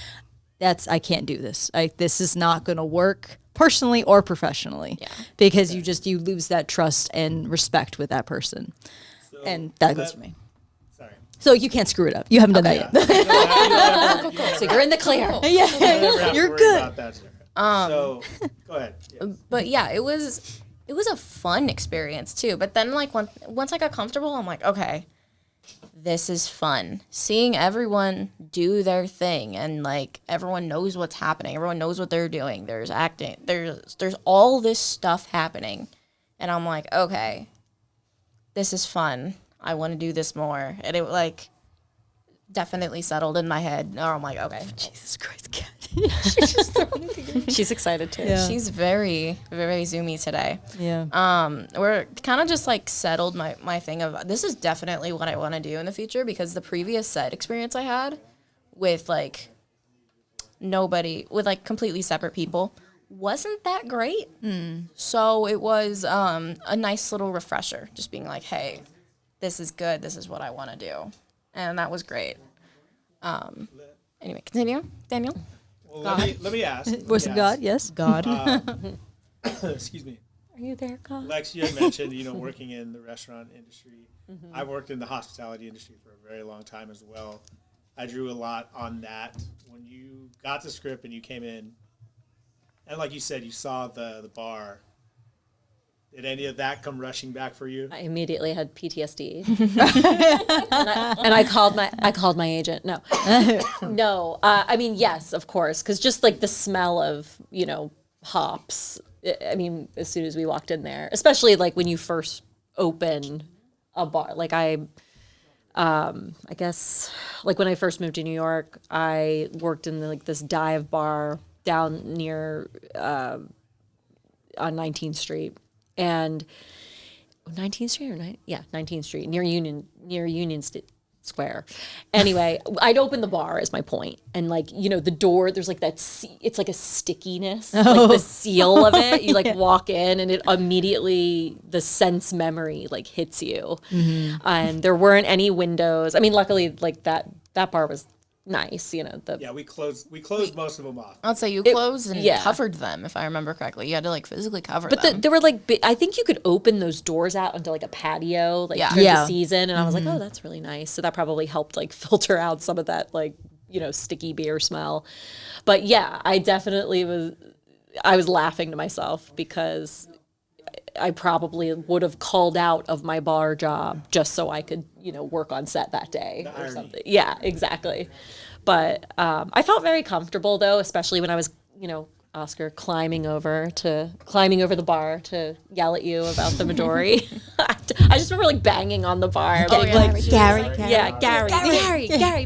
I can't do this. This is not going to work personally or professionally. Yeah. Because you lose that trust and respect with that person. So And that goes for me. Sorry. So you can't screw it up. You haven't done that yet. So you're in the clear. You're good. About that, Sarah. So go ahead. Yes. But yeah, it was a fun experience too. But then like once I got comfortable, I'm like, okay, this is fun. Seeing everyone do their thing, and like everyone knows what's happening. Everyone knows what they're doing. There's acting. There's all this stuff happening. And I'm like, okay, this is fun. I want to do this more. And it like definitely settled in my head. Or I'm like, okay. Jesus Christ, cat. She's excited too. Yeah. She's very, very zoomy today. Yeah. We're kind of just like settled my thing of this is definitely what I want to do in the future, because the previous set experience I had with like completely separate people wasn't that great. So it was a nice little refresher, just being like, hey, this is good. This is what I want to do. And that was great. Anyway, continue, Daniel. Well, let me ask. Was it God? Yes. God. Excuse me. Are you there, God? Lex, you had mentioned, working in the restaurant industry. I worked in the hospitality industry for a very long time as well. I drew a lot on that. When you got the script and you came in, and like you said, you saw the bar. Did any of that come rushing back for you? I immediately had PTSD, and I called my agent. No, no. I mean, yes, of course, because just like the smell of hops. I mean, as soon as we walked in there, especially like when you first open a bar, like I I guess like when I first moved to New York, I worked in like this dive bar down near on 19th Street, and 19th Street or 19th Street near Union Square. Anyway, I'd open the bar is my point. And like, the door, there's like that, it's like a stickiness, like the seal of it. You like walk in and it immediately, the sense memory like hits you. And there weren't any windows. I mean, luckily like that bar was nice, we closed most of them off. I'd say you closed and covered them, if I remember correctly. You had to like physically cover them. But there were like, I think you could open those doors out onto like a patio, like during the season. And I was like, oh, that's really nice. So that probably helped like filter out some of that like, sticky beer smell. But yeah, I was laughing to myself because I probably would have called out of my bar job just so I could, work on set that day or something. Yeah, exactly. But I felt very comfortable though, especially when I was, Oscar climbing over the bar to yell at you about the Midori. I just remember like banging on the bar, Gary,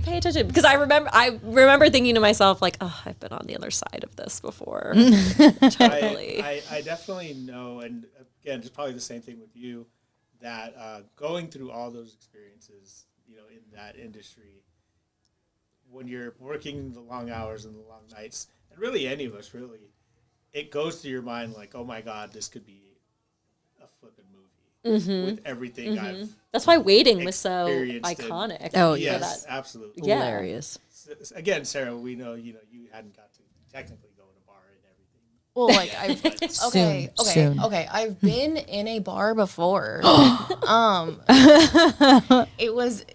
pay attention, because I remember thinking to myself like, oh, I've been on the other side of this before. Totally. I definitely know, and again, it's probably the same thing with you, that going through all those experiences, in that industry, when you're working the long hours and the long nights, and really any of us, really, it goes through your mind like, oh my God, this could be a flippin' movie with everything I've That's why Waiting was so iconic. Oh, yes, absolutely. Yeah. Hilarious. Again, Sarah, we know, you hadn't got to technically go in a bar and everything. Well, like okay. I've been in a bar before. It was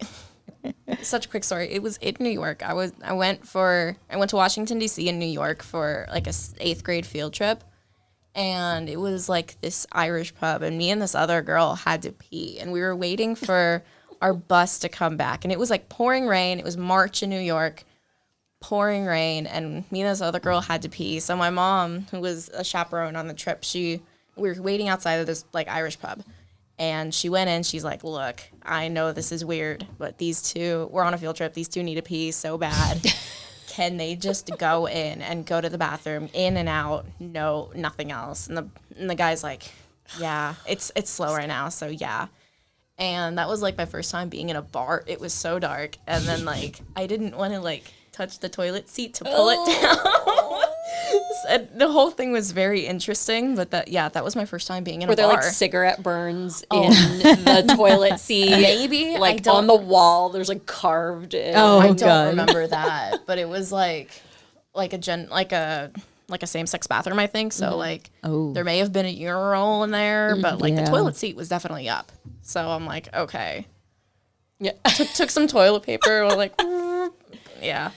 such a quick story. It was in New York. I went to Washington D.C. in New York for like a 8th grade field trip, and it was like this Irish pub, and me and this other girl had to pee, and we were waiting for our bus to come back, and it was like pouring rain. It was March in New York. Pouring rain, and me and this other girl had to pee. So my mom, who was a chaperone on the trip, we were waiting outside of this like Irish pub, and she went in. She's like, "Look, I know this is weird, but we're on a field trip. These two need to pee so bad. Can they just go in and go to the bathroom, in and out? No, nothing else." And the guy's like, "Yeah, it's slow right now, so yeah." And that was like my first time being in a bar. It was so dark, and then like I didn't want to like touch the toilet seat to pull it down. And the whole thing was very interesting, but that was my first time being in a bar. Were there like cigarette burns in the toilet seat? Maybe. Like on the wall, there's like carved in. Oh, I God. don't remember that, but it was like a same-sex bathroom, I think. So like there may have been a urinal in there, but like the toilet seat was definitely up. So I'm like, okay. Yeah. Took some toilet paper. We're like, yeah.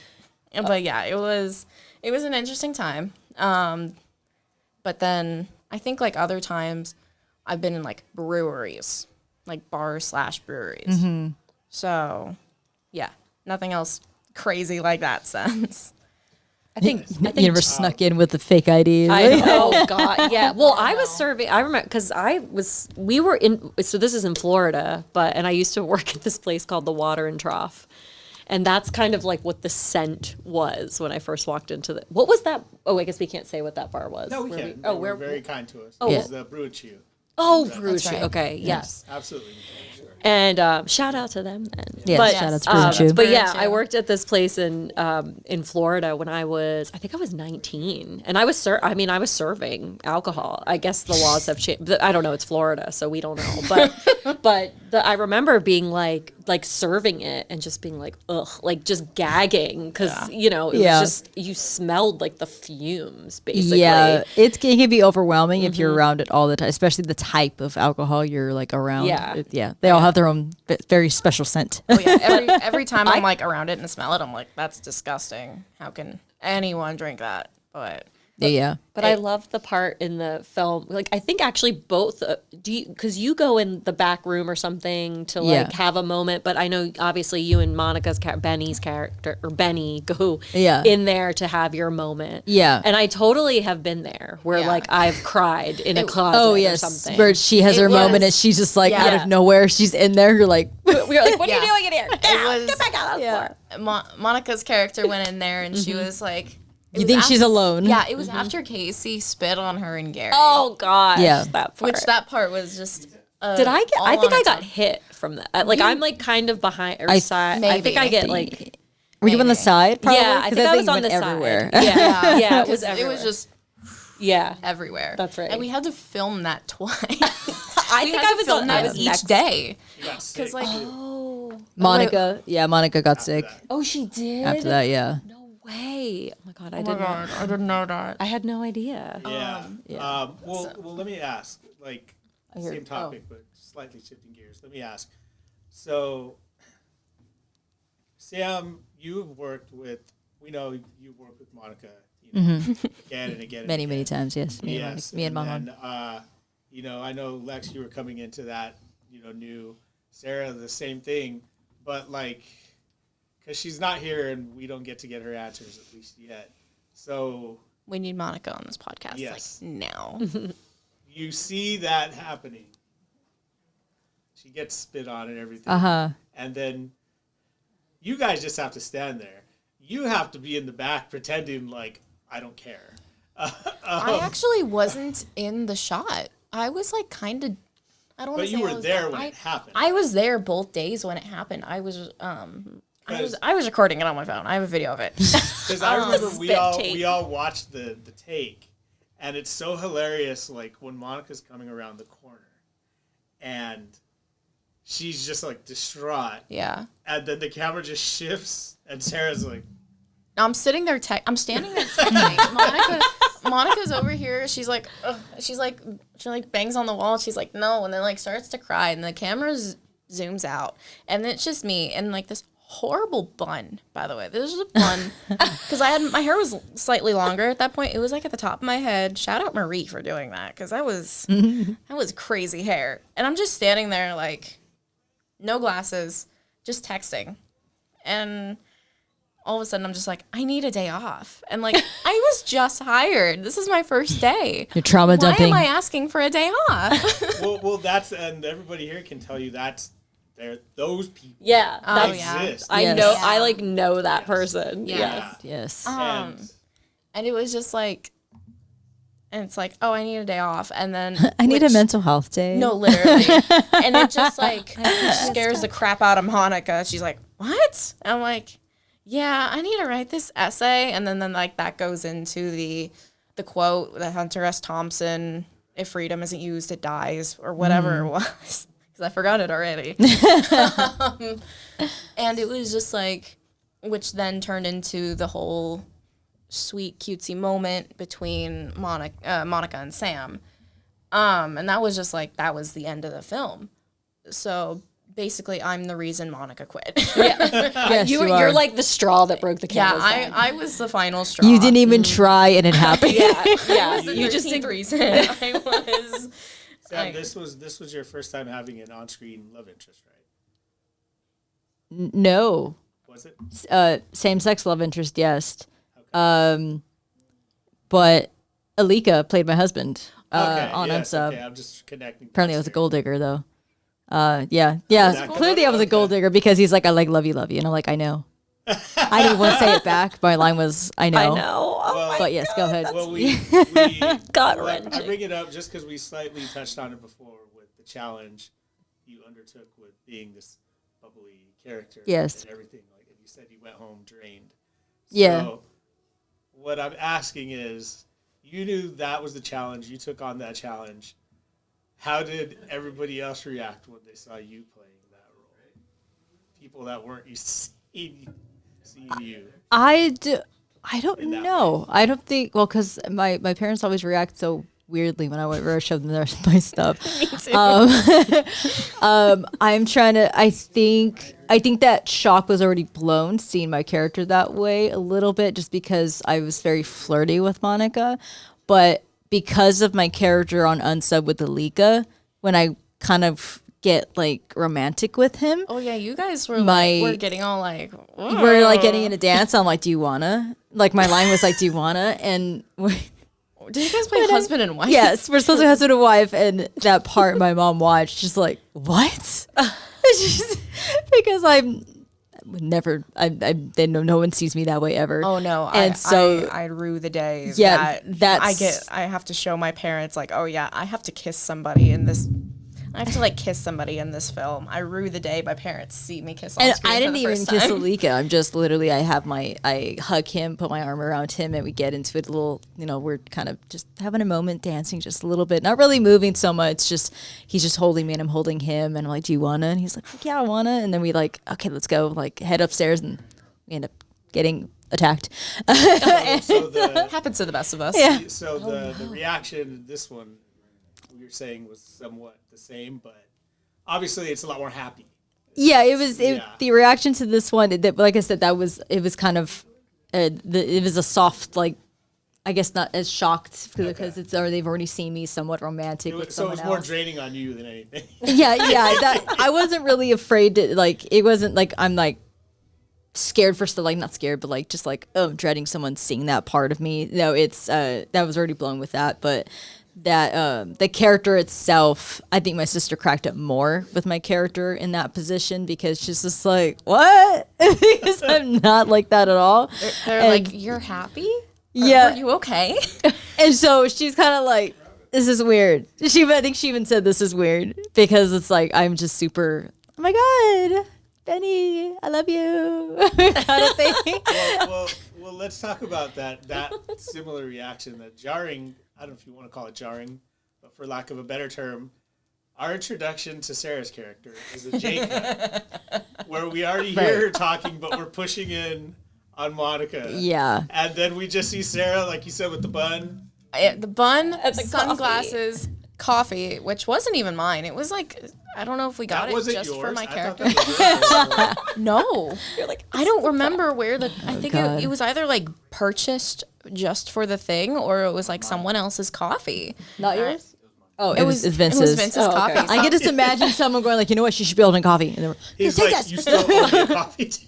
But yeah, it was an interesting time. But then I think like other times I've been in like breweries, like bars/breweries. So yeah, nothing else crazy like that since. I think You never snuck in with the fake ID. Oh God, yeah. Well, I was serving. I remember because we were in. So this is in Florida, and I used to work at this place called the Water and Trough, and that's kind of like what the scent was when I first walked into the. What was that? Oh, I guess we can't say what that bar was. No, we can't. They were very kind to us. Oh, It was the Brew and Chew. Oh, Brew and Chew. right. Okay, yes. Absolutely. And shout out to them then. Yeah, shout out to Brew and Chew. But yeah, Brew and I Chew. worked at this place in Florida when I think I was 19, and I was serving alcohol. I guess the laws have changed. I don't know. It's Florida, so we don't know. But I remember being like serving it and just being like, ugh, like just gagging because it was just you smelled like the fumes basically. Yeah, it can be overwhelming if you're around it all the time, especially the type of alcohol you're like around. Yeah. They all have their own very special scent. Oh yeah, every time I'm like around it and smell it, I'm like, that's disgusting. How can anyone drink that? But Yeah. But I love the part in the film. Like, I think actually both, because you go in the back room or something to like have a moment. But I know obviously you and Benny's character, or Benny, go in there to have your moment. Yeah. And I totally have been there where like I've cried in a closet or something. Where she has her moment and she's just like out of nowhere. She's in there. You're like, we're like, what are you doing in here? Get back out on the floor. Monica's character went in there and she was like, you think she's alone? Yeah, it was after Casey spit on her and Gary. Oh gosh, that part. That part was just. Did I get? I think I got hit from that. Like I'm like kind of behind or side. I think I get like. Were you on the side? Probably? Yeah, I think I was on the everywhere. Side. Yeah, it was everywhere. It was just. Everywhere. That's right. And we had to film that twice. I think I was on that each day. Because like Monica, Monica got sick. Oh, she did. After that, No way. Oh my god, I didn't know that. I had no idea. Yeah. Well, let me ask. Like, same topic, but slightly shifting gears. Let me ask. So, Sam, you've worked with. We know you've worked with Monica. Again and again. Many times, yes. Me and Mom. And I know Lex, you were coming into that. New Sara, the same thing, but like. Because she's not here and we don't get to get her answers, at least yet. So... We need Monica on this podcast. Yes. Like, now. You see that happening. She gets spit on and everything. And then you guys just have to stand there. You have to be in the back pretending like, I don't care. I actually wasn't in the shot. I was like kind of... I don't want to say But you were there when it happened. I was there both days when it happened. I was recording it on my phone. I have a video of it. Because I remember we all watched the take, and it's so hilarious. Like when Monica's coming around the corner, and she's just like distraught. Yeah. And then the camera just shifts, and Sarah's like, I'm sitting there. I'm standing there texting. Monica's over here. She's like, she bangs on the wall. She's like, no, and then like starts to cry, and the camera zooms out, and it's just me and like this horrible bun, by the way. This is a bun because my hair was slightly longer at that point. It was like at the top of my head. Shout out Marie for doing that because that was crazy hair. And I'm just standing there like no glasses, just texting. And all of a sudden I'm just like, I need a day off. And like I was just hired. This is my first day. You're trauma dumping. Why am I asking for a day off? well, that's, and everybody here can tell you that's those people. Yeah, exist. I know. I like know that person. Yes. And it was just like, and it's like, oh, I need a day off, and then I need a mental health day. No, literally, and it just like scares the crap out of Monica. She's like, what? And I'm like, yeah, I need to write this essay, and then like that goes into the quote that Hunter S. Thompson, if freedom isn't used, it dies, or whatever it was. I forgot it already. And it was just like, which then turned into the whole sweet, cutesy moment between Monica and Sam. And that was just like, that was the end of the film. So basically, I'm the reason Monica quit. Yes, you're like the straw that broke the camel's back. I was the final straw. You didn't even try and it happened. You just the reason I was... Sam, this was your first time having an on-screen love interest, right? No. Was it? Same-sex love interest, yes. Okay. But Alika played my husband on Unsub. Okay, I'm just connecting. Apparently I was a gold digger, though. Clearly I was a gold digger because he's like, I like love you. And I'm like, I know. I didn't want to say it back. My line was, I know. I know. But yes, go ahead. Well, we gut-wrenching. I bring it up just because we slightly touched on it before with the challenge you undertook with being this bubbly character. Yes. And everything. Like you said, you went home drained. Yeah. So what I'm asking is, you knew that was the challenge. You took on that challenge. How did everybody else react when they saw you playing that role? People that weren't used to seeing you. I don't know. I don't think, well, because my parents always react so weirdly whenever I show them my stuff. I'm trying to. I think that shock was already blown seeing my character that way a little bit, just because I was very flirty with Monica, but because of my character on Unsub with Alika, when I kind of get like romantic with him. Oh yeah, you guys were we're getting all like, whoa. We're like getting in a dance. I'm like, do you wanna? Like my line was like, do you wanna? And did you guys play husband and wife? yes, we're supposed to be husband and wife, and that part my mom watched, she's like, what? Because I'm never, they know no one sees me that way ever. Oh no, and I rue the day. Yeah, I have to show my parents like, oh yeah, I have to kiss somebody in this. I have to like kiss somebody in this film. I rue the day my parents see me kiss on and screen I didn't for the even first kiss time. Alika. I'm just literally, I hug him, put my arm around him, and we get into it a little, we're kind of just having a moment, dancing just a little bit, not really moving so much, just, he's just holding me and I'm holding him, and I'm like, do you wanna? And he's like, yeah, I wanna. And then we like, okay, let's go, like head upstairs, and we end up getting attacked. Happens to the best of us. Yeah. So the reaction in this one, we were saying, was somewhat the same, but obviously it's a lot more happy. Yeah, the reaction to this one, like I said, it was kind of, it was a soft, like, I guess not as shocked because they've already seen me somewhat romantic with someone else. So it was more draining on you than anything. Yeah, I wasn't really afraid to, like, it wasn't like I'm like scared for stuff, like not scared, but like just like, oh, I'm dreading someone seeing that part of me. No, it's that was already blown with that, but that the character itself, I think my sister cracked up more with my character in that position, because she's just like, what? Because I'm not like that at all. They're like, you're happy? Yeah. Are you okay? And so she's kind of like, this is weird. I think she even said this is weird, because it's like, I'm just super, oh my God, Benny, I love you, kind of thing. Well, let's talk about that similar reaction, that jarring, I don't know if you want to call it jarring, but for lack of a better term, our introduction to Sarah's character is a J-cut, where we already hear her talking, but we're pushing in on Monica. Yeah. And then we just see Sarah, like you said, with the bun. The bun, sunglasses, coffee, which wasn't even mine. It was like, I don't know if we got it just for my character. No. You're like, I don't remember where I think it was either like purchased just for the thing, or it was like someone else's coffee. Not yours? Oh, it was Vince's. It was Vince's coffee. So. I can just imagine someone going like, you know what, she should be holding coffee. And he's like, you still owe me a coffee too.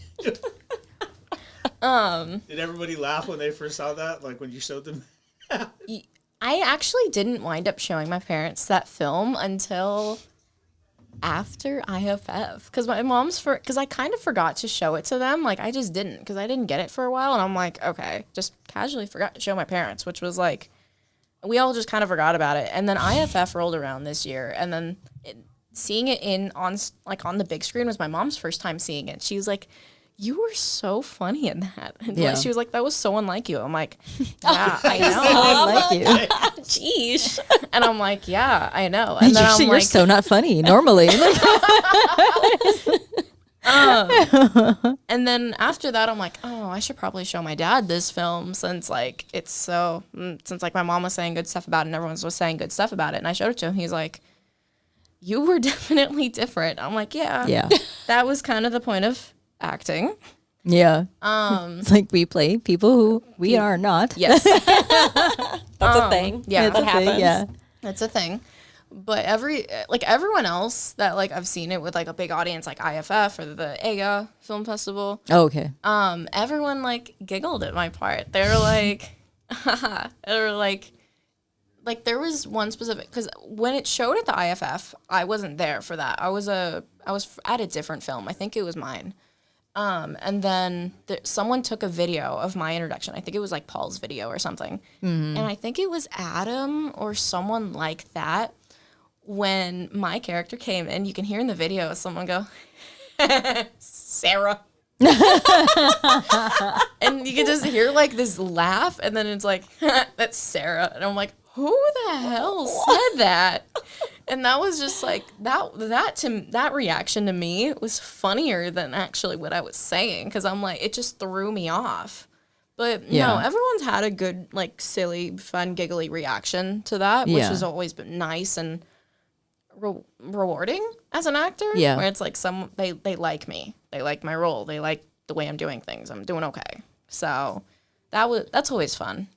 Did everybody laugh when they first saw that? Like when you showed them? I actually didn't wind up showing my parents that film until after IFF, because my mom's because I kind of forgot to show it to them. Like I just didn't, because I didn't get it for a while, and I'm like, okay, just casually forgot to show my parents, which was like, we all just kind of forgot about it. And then IFF rolled around this year, and then seeing it on the big screen was my mom's first time seeing it. She was like, you were so funny in that. And she was like, that was so unlike you. I'm like, yeah, I know. Unlike you. Jeez. And I'm like, yeah, I know. And then you're so not funny normally. And then after that, I'm like, oh, I should probably show my dad this film, since like my mom was saying good stuff about it and everyone was saying good stuff about it. And I showed it to him. He's like, you were definitely different. I'm like, yeah. That was kind of the point of acting. Yeah. It's like we play people who we are not. Yes. That's a thing. Yeah. That happens. Yeah. That's a thing. But everyone else that like I've seen it with like a big audience, like IFF or the EGA Film Festival. Oh, okay. Everyone like giggled at my part. They were like, they were like there was one specific, because when it showed at the IFF, I wasn't there for that. I was at a different film. I think it was mine. And then someone took a video of my introduction. I think it was like Paul's video or something. Mm-hmm. And I think it was Adam or someone like that. When my character came in, you can hear in the video someone go, Sara. And you can just hear like this laugh, and then it's like, that's Sara. And I'm like, who the hell said that? And that was just like, that reaction to me was funnier than actually what I was saying, because I'm like, it just threw me off. But Yeah. no, everyone's had a good, like, silly, fun, giggly reaction to that, which Yeah. has always been nice and rewarding as an actor. Yeah. Where it's like they like me, they like my role, they like the way I'm doing things. I'm doing okay. So that's always fun.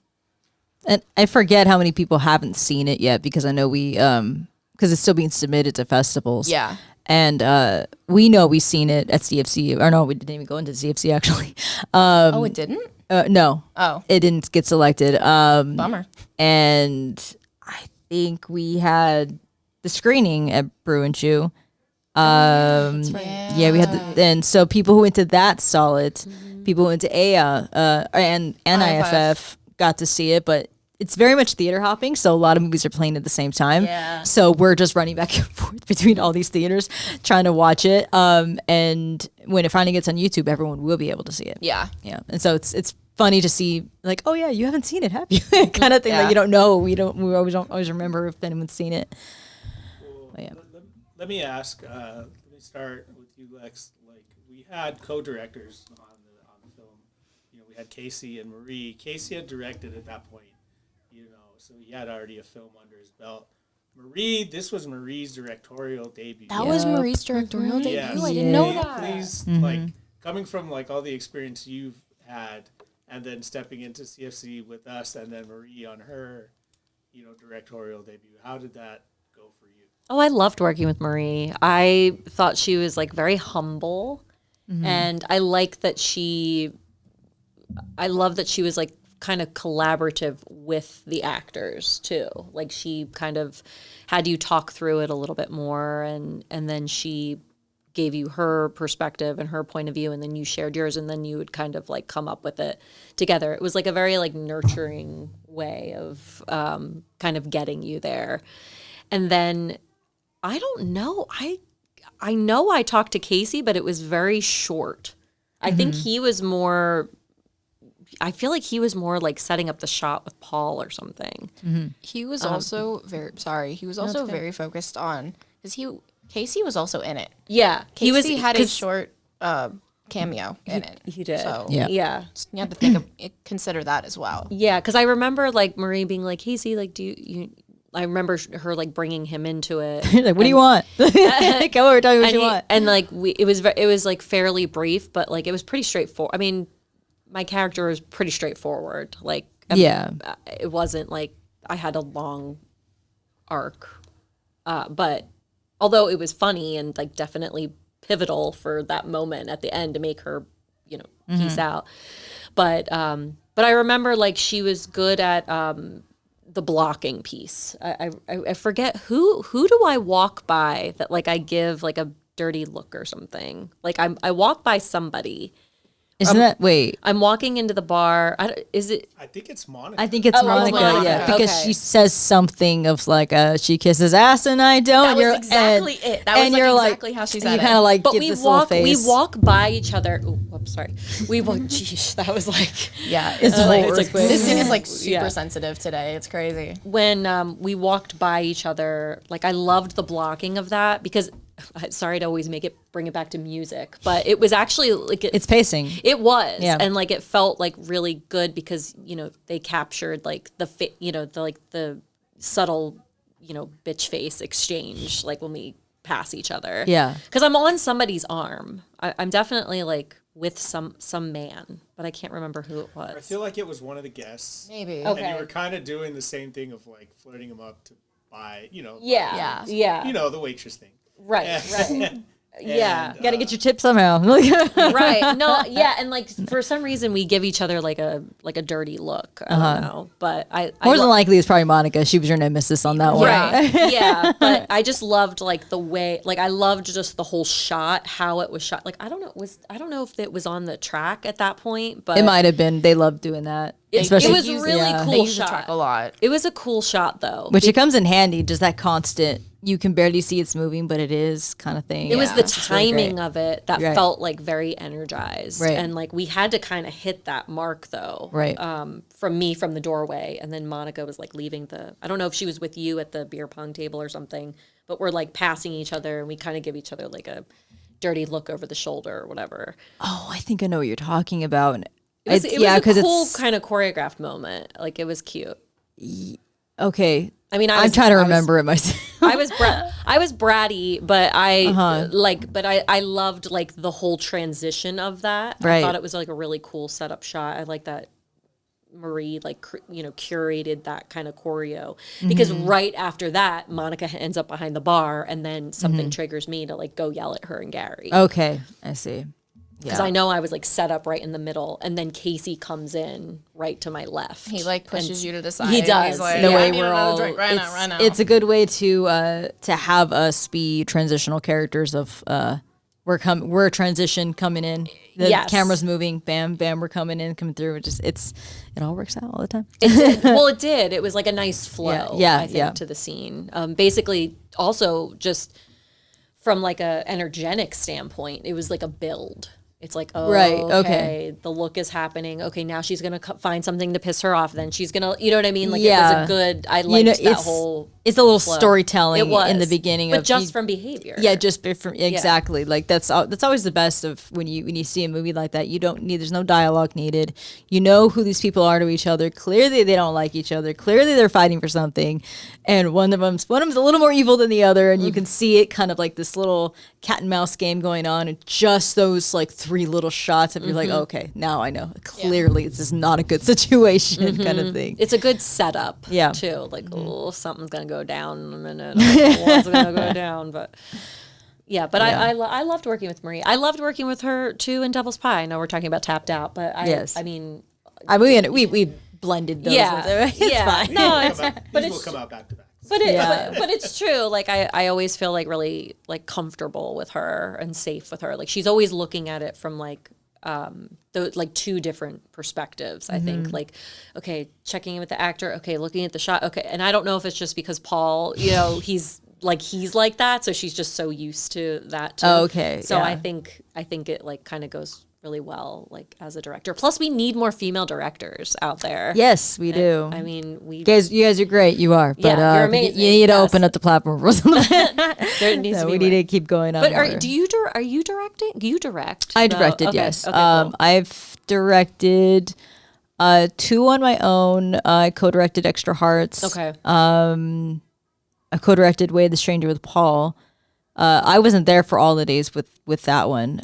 And I forget how many people haven't seen it yet because I know we because it's still being submitted to festivals. Yeah. And we know we've seen it at CFC. Or no, we didn't even go into CFC actually. Oh, it didn't? No. Oh. It didn't get selected. Bummer. And I think we had the screening at Brew and Chew. That's right. Yeah, we had and so people who went to that saw it. People who went to AIA and IFF got to see it, but it's very much theater hopping, so a lot of movies are playing at the same time. Yeah. So we're just running back and forth between all these theaters trying to watch it. And when it finally gets on YouTube, everyone will be able to see it. Yeah. Yeah. And so it's funny to see, like, oh yeah, you haven't seen it, have you? kind of thing. Yeah. Like you don't know. We don't always remember if anyone's seen it. But yeah. Let me ask. Let me start with you, Lex. Like we had co-directors on the film. You know, we had Casey and Marie. Casey had directed at that point. You know, so he had already a film under his belt. Marie, this was Marie's directorial debut. That was Marie's directorial debut. Yes. I didn't know Please- that. Please, like coming from like all the experience you've had, and then stepping into CFC with us, and then Marie on her, you know, directorial debut. How did that go for you? Oh, I loved working with Marie. I thought she was like very humble, and I love that she was like kind of collaborative with the actors too. Like she kind of had you talk through it a little bit more, and then she gave you her perspective and her point of view, and then you shared yours, and then you would kind of like come up with it together. It was like a very like nurturing way of kind of getting you there. And then I don't know. I know I talked to Casey, but it was very short. I think he was more. I feel like he was more like setting up the shot with Paul or something. He was also He was also very focused on because Casey was also in it. Yeah, Casey had a 'cause short cameo in it. He did. So Yeah. Yeah. you have to consider that as well. Yeah, because I remember like Marie being like, Casey, like, do you I remember her like bringing him into it. Like, what do you want? Come over, tell me what you want. And like it was like fairly brief, but like it was pretty straightforward. I mean, my character was pretty straightforward. Like, Yeah. it wasn't like I had a long arc, but although it was funny and like definitely pivotal for that moment at the end to make her, you know, peace out. But I remember like she was good at the blocking piece. I forget who do I walk by that like I give like a dirty look or something. Like I walk by somebody. Isn't that wait? I'm walking into the bar. Is it? I think it's Monica. I think it's Monica, Monica. yeah, because Okay. she says something of like, she kisses ass and I don't. That and was you're- exactly it. That was and like you're exactly how she and said you it. kind of like But give we this little face. walk by each other. Ooh, I'm sorry. We walk. Geez, that was like Yeah, It's like, like- this scene is like super Yeah. sensitive today. It's crazy. when we walked by each other. Like I loved the blocking of that because. Sorry to always bring it back to music, but it was actually like It's pacing. It was, Yeah. and like it felt like really good because you know they captured like the the subtle bitch face exchange like when we pass each other. Yeah. because I'm on somebody's arm. I'm definitely like with some man, but I can't remember who it was. I feel like it was one of the guests. Maybe. Okay. And you were kind of doing the same thing of like flirting him up to buy, Yeah, Yeah. yeah, the waitress thing. right. Yeah. And, Got to get your tip somehow. Right. No, yeah, and like for some reason we give each other like a dirty look. I don't know. But I More than likely, it's probably Monica. She was your nemesis on that one. right. Yeah. But I just loved like the way like I loved just the whole shot, how it was shot. Like I don't know if it was on the track at that point, but It might have been. They love doing that. it was a really yeah. They cool use the track shot. a lot. It was a cool shot though. Which it comes in handy, just that constant. You can barely see it's moving, but it is kind of thing. It was the It's really timing great. of it that Right. felt like very energized. Right. And like we had to kind of hit that mark though. Right. From the doorway. And then Monica was like leaving I don't know if she was with you at the beer pong table or something, but we're like passing each other and we kind of give each other like a dirty look over the shoulder or whatever. Oh, I think I know what you're talking about. It was a cool kind of choreographed moment. Like it was cute. Okay. I mean, I'm trying to remember it myself. I was bratty, but I loved like the whole transition of that. Right. I thought it was like a really cool setup shot. I like that Marie curated that kind of choreo because right after that, Monica ends up behind the bar, and then something triggers me to like go yell at her and Gary. Okay, I see. Because I know I was like set up right in the middle, and then Casey comes in right to my left. He like pushes you to the side. He does. He's like, The way I need we're another all, drink right now. it's a good way to have us be transitional characters of we're a transition coming in. The camera's moving, bam, bam, we're coming in, coming through. It all works out all the time. It did. Well, it did. It was like a nice flow. I think to the scene. Basically, also just from like a energetic standpoint, it was like a build. It's like, oh, right, okay, the look is happening. Okay, now she's going to find something to piss her off. Then she's going to, you know what I mean? Like, it was a good, I liked that whole It's a little flow. storytelling It was. in the beginning. But just from behavior. Yeah, just from, exactly. Like, that's always the best of when you see a movie like that. There's no dialogue needed. You know who these people are to each other. Clearly, they don't like each other. Clearly, they're fighting for something. And one of them's a little more evil than the other. And you can see it kind of like this little cat and mouse game going on. And just those like 3 little shots of you're like, okay, now I know. Clearly, this is not a good situation kind of thing. It's a good setup, too. Like, oh, something's going to go down in a minute. I don't know what's going to go down, but... Yeah, but I loved working with Marie. I loved working with her, too, in Devil's Pie. I know we're talking about Tapped Out, but we blended those. Yeah, It's fine. No, These will come out back to back. But it's true. Like I always feel like really like comfortable with her and safe with her. Like she's always looking at it from like like 2 different perspectives. I think like, okay, checking in with the actor. Okay, looking at the shot. Okay, and I don't know if it's just because Paul, he's like that, so she's just so used to that too. Okay, so I think it like kind of goes really well like as a director. Plus we need more female directors out there. Yes, we do. I mean, you guys are great. You are. But you're amazing. You need to open up the platform for something. There needs to be we need to keep going on. But are you directing? You direct? I directed, yes. Okay, cool. I've directed 2 on my own. I co-directed Extra Hearts. Okay. I co-directed Way of the Stranger with Paul. I wasn't there for all the days with that one.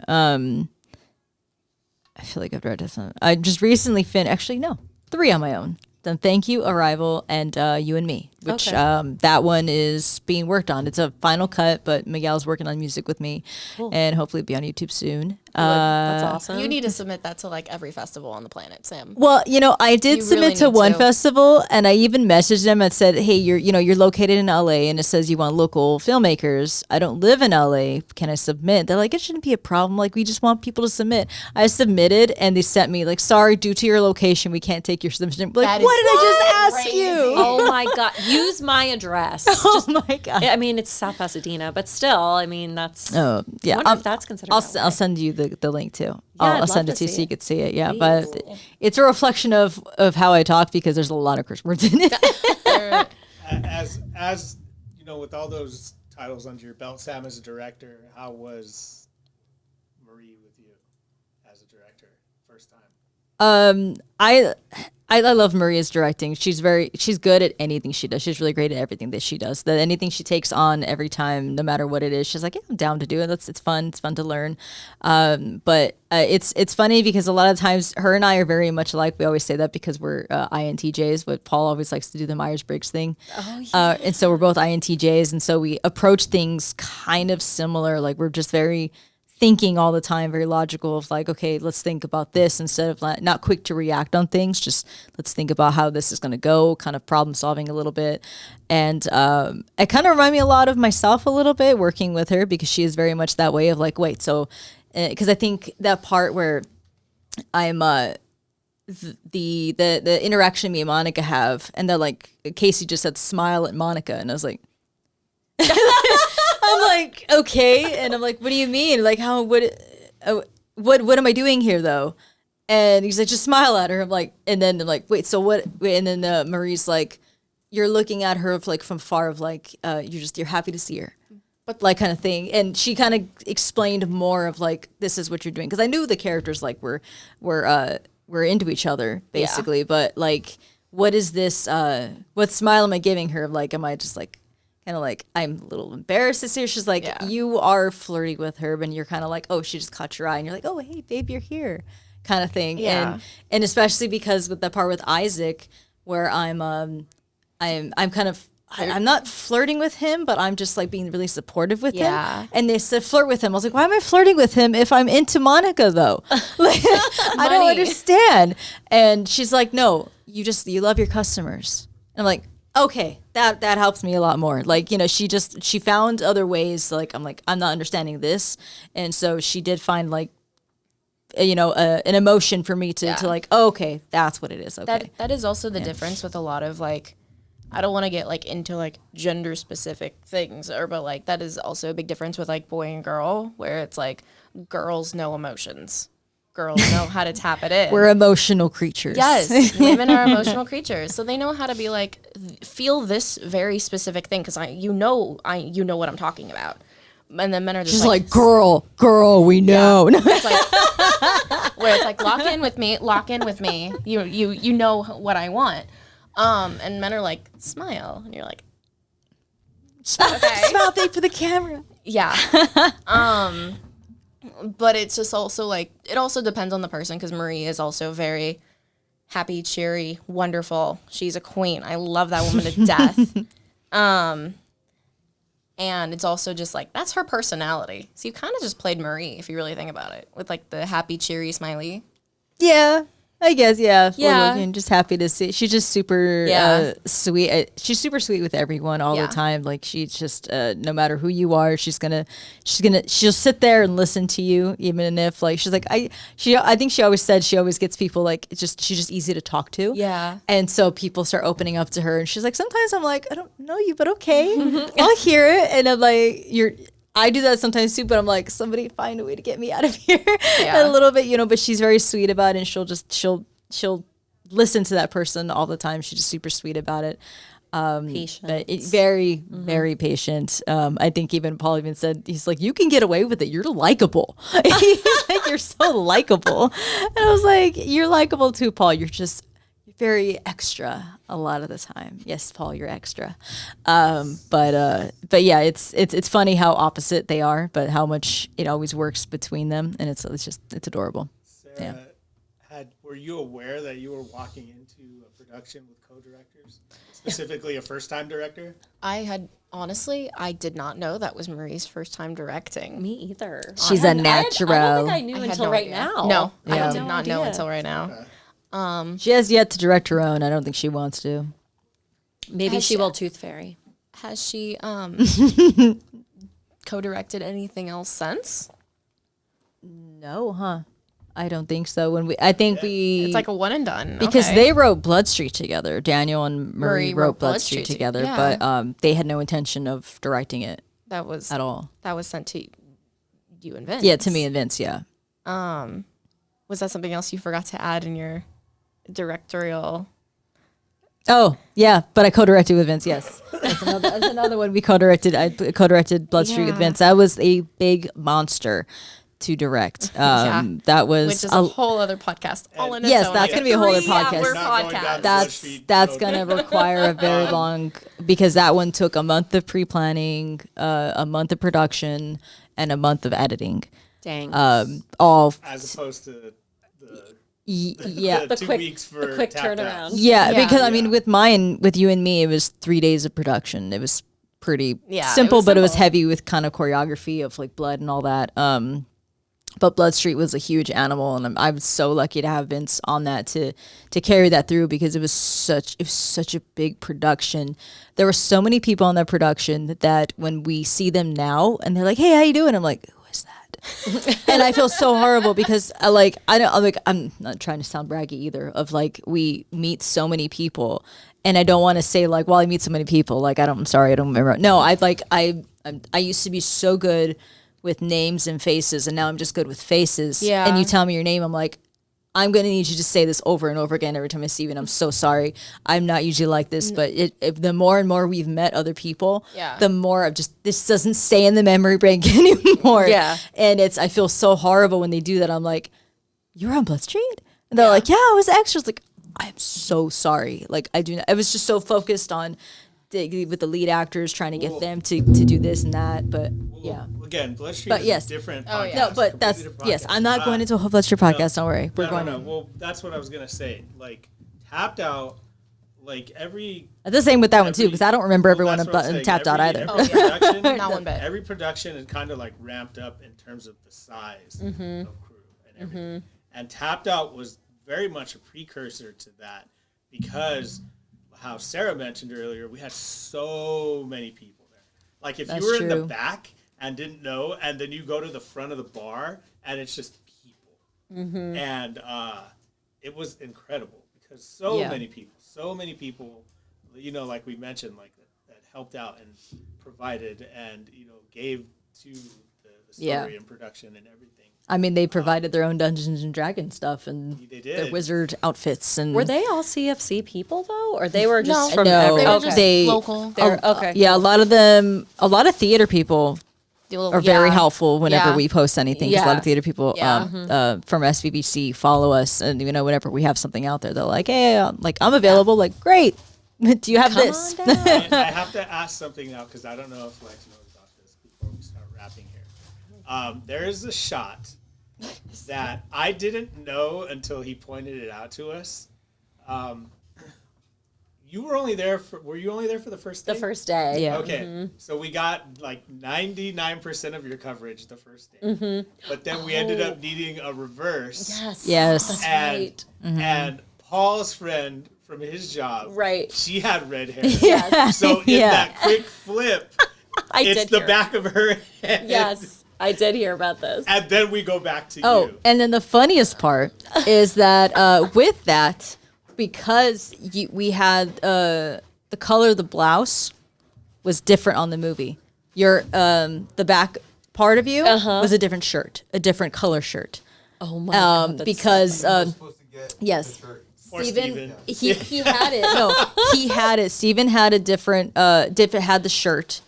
I feel like I've directed some. I just recently actually, no, 3 on my own. Then Thank You, Arrival, and You and Me, which that one is being worked on. It's a final cut, but Miguel's working on music with me, and hopefully it'll be on YouTube soon. That's awesome. You need to submit that to like every festival on the planet, Sam. Well, I did submit really to need one to. festival, and I even messaged them and said, "Hey, you're located in LA, and it says you want local filmmakers. I don't live in LA. Can I submit?" They're like, "It shouldn't be a problem. Like, we just want people to submit." I submitted, and they sent me like, "Sorry, due to your location, we can't take your submission." Like, what did I just ask you? Oh my God! Use my address. Oh my God! I mean, it's South Pasadena, but still, I mean, that's. Oh yeah. I wonder if that's considered. I'll send you the link too. I'd I'll send love it to to you see so you it. could see it. Yeah, Please. but it's a reflection of how I talk because there's a lot of curse words in it. As you know, with all those titles under your belt, Sam, as a director, how was Marie with you as a director first time? I love Maria's directing. She's good at anything she does. She's really great at everything that she does. That anything she takes on every time, no matter what it is, she's like, yeah, I'm down to do it. It's fun. It's fun to learn. But it's funny because a lot of times her and I are very much alike. We always say that because we're INTJs, but Paul always likes to do the Myers-Briggs thing. Oh, yeah. And so we're both INTJs, and so we approach things kind of similar. Like we're just very thinking all the time, very logical of like, okay, let's think about this instead of like, not quick to react on things. Just let's think about how this is going to go, kind of problem solving a little bit. And it kind of reminded me a lot of myself a little bit working with her because she is very much that way of like, wait, so, because I think that part where I'm, the interaction me and Monica have, and they're like, Casey just said smile at Monica. And I was like, I'm like, okay. And I'm like, what do you mean? Like, what am I doing here though? And he's like, just smile at her. I'm like, and then I'm like, wait, so what? And then Marie's like, you're looking at her like from far of like, you're happy to see her. But like kind of thing. And she kind of explained more of like, this is what you're doing. Cause I knew the characters like were we're into each other basically. But like, what is this? What smile am I giving her? Like, am I just like kind of like I'm a little embarrassed to see her? She's like, you are flirting with her, but you're kind of like, oh, she just caught your eye, and you're like, oh, hey, babe, you're here, kind of thing. Yeah. And especially because with the part with Isaac, where I'm kind of. I'm not flirting with him, but I'm just like being really supportive with him. And they said flirt with him. I was like, why am I flirting with him if I'm into Monica though? Like, I don't understand. And she's like, no, you love your customers. And I'm like, okay, that helps me a lot more. Like, you know, she found other ways. Like, I'm not understanding this. And so she did find like, you know, an emotion for me to like, oh, okay, that's what it is. Okay. That is also the difference with a lot of like, I don't want to get like into like gender specific things, but like that is also a big difference with like boy and girl, where it's like girls know emotions. Girls know how to tap it in. We're emotional creatures. Yes, women are emotional creatures, so they know how to be like feel this very specific thing because you know what I'm talking about. And then men are just she's like girl, we know. Yeah. It's like, where it's like lock in with me. You know what I want. And men are like, smile. And you're like, smile big for the camera. Yeah. But it's just also like, it also depends on the person because Marie is also very happy, cheery, wonderful. She's a queen. I love that woman to death. And it's also just like, that's her personality. So you kind of just played Marie, if you really think about it, with like the happy, cheery, smiley. Yeah. I guess, yeah. I'm just happy to see. She's just super sweet. She's super sweet with everyone all the time. Like she's just, no matter who you are, she'll sit there and listen to you, even if like she's like I think she always said she always gets people like she's just easy to talk to. Yeah. And so people start opening up to her, and she's like, sometimes I'm like, I don't know you, but okay, I'll hear it, and I'm like, I do that sometimes too, but I'm like, somebody find a way to get me out of here a little bit, you know, but she's very sweet about it, and she'll listen to that person all the time. She's just super sweet about it. Patient. But very, very patient. I think even Paul even said, he's like, you can get away with it. You're likable. He's like, you're so likable. And I was like, you're likable too, Paul. You're just very extra a lot of the time. Yes, Paul, you're extra. But yeah, it's funny how opposite they are, but how much it always works between them, and it's adorable. Sarah, were you aware that you were walking into a production with co-directors, specifically a first-time director? I did not know that was Marie's first time directing. Me either. She's a natural. I don't think I knew until right now. No, I did not know until right now. Okay. She has yet to direct her own. I don't think she wants to. Maybe she will. Tooth Fairy. Has she co-directed anything else since? No, huh? I don't think so. It's like a one and done because they wrote Blood Street together. Daniel and Marie wrote Blood Street together, yeah. but they had no intention of directing it. That was at all. That was sent to you and Vince. Yeah, to me and Vince. Yeah. Was that something else you forgot to add in your directorial? Oh yeah, but I co-directed with Vince. Yes, that's another one we co-directed. I co-directed Blood Street with Vince. That was a big monster to direct. That was which is a whole other podcast. All in yes, its that's going to be a whole other podcast. That's going to require a very long, because that one took a month of pre-planning, a month of production, and a month of editing. Dang. All as opposed to the 2 quick, weeks for the quick Tapped turnaround. Out. Yeah, because I mean, with you and me, it was 3 days of production. It was pretty simple, but it was heavy with kind of choreography of like blood and all that. But Blood Street was a huge animal, and I was so lucky to have Vince on that to carry that through, because it was such a big production. There were so many people on that production that when we see them now and they're like, "Hey, how you doing?" I'm like, "Who is that?" And I feel so horrible because I'm not trying to sound braggy either. Of like, we meet so many people, and I don't want to say like, "Well, I meet so many people." Like, I'm sorry, I don't remember. No, I used to be so good with names and faces, and now I'm just good with faces. Yeah. And you tell me your name, I'm like, I'm gonna need you to say this over and over again every time I see you, and I'm so sorry. I'm not usually like this, but the more and more we've met other people, the more this doesn't stay in the memory bank anymore. Yeah. And I feel so horrible when they do that. I'm like, "You're on Blood Street?" And they're like, yeah, I was extras. Like, I'm so sorry. Like, I do not. I was just so focused on with the lead actors trying to get them to do this and that. But yeah. Again, Bloodstream But is yes. a different Oh, podcast. yeah. No, but that's completely different yes. podcast. I'm not going into a whole Bloodstream podcast. Don't worry. We're going No. in. Well, that's what I was gonna say. Like Tapped Out, like every. The same with that one too, because I don't remember everyone that's what I'm button saying. tapped out Every either. production, Not one bit. Every production is kind of like ramped up in terms of the size of crew and everything. And Tapped Out was very much a precursor to that because how Sara mentioned earlier, we had so many people there. Like if That's you were in the true. back and didn't know, and then you go to the front of the bar and it's just people. And it was incredible because so many people, you know, like we mentioned, like that helped out and provided and, you know, gave to the story and production and everything. I mean, they provided their own Dungeons and Dragons stuff and They their did. wizard outfits. And Were they all CFC people though, or they were just No. from No, every? They were Okay. just local. They're- okay. Yeah, a lot of them, a lot of theater people are very Yeah. helpful whenever Yeah. we post anything. Because a lot Yeah. of theater people Yeah. from SVBC follow us, and you know, whenever we have something out there, they're like, "Hey, I'm available." Like, great. Do you have Come this? on down. I have to ask something now because I don't know if Lex knows about this before we start wrapping here. There is a shot that I didn't know until he pointed it out to us. You were only there for? Were you only there for the first day? The first day. Yeah. Okay, so we got like 99% of your coverage the first day, but then we ended up needing a reverse. Yes. Yes. That's and right. and Paul's friend from his job, Right. She had red hair. Yes. So in Yeah. that quick flip, I it's did the hear. back of her head. Yes, I did hear about this. And then we go back to Oh, you. and then the funniest part is that with that, because we had the color of the blouse was different on the movie. Your the back part of you was a different shirt, a different color shirt. Oh my god. That's Because supposed to get yes. the shirt. Or Steven, Steven. he had it. No, he had it. Steven had a different had the shirt,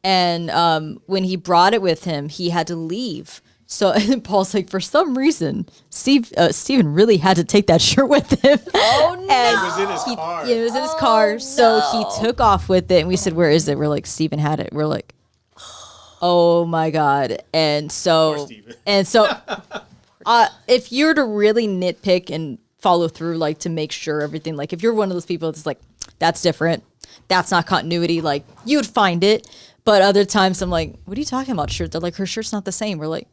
and when he brought it with him, he had to leave. So and Paul's like, for some reason, Steven really had to take that shirt with him. Oh no! It was in his car. Yeah, it was in his car. So he took off with it, and we said, "Where is it?" We're like, "Steven had it." We're like, "Oh my god!" And so, Poor Steven. if you're to really nitpick and follow through, like to make sure everything, like if you're one of those people that's like, that's different, that's not continuity, like you'd find it. But other times I'm like, what are you talking about? Shirt? They're like, her shirt's not the same. We're like,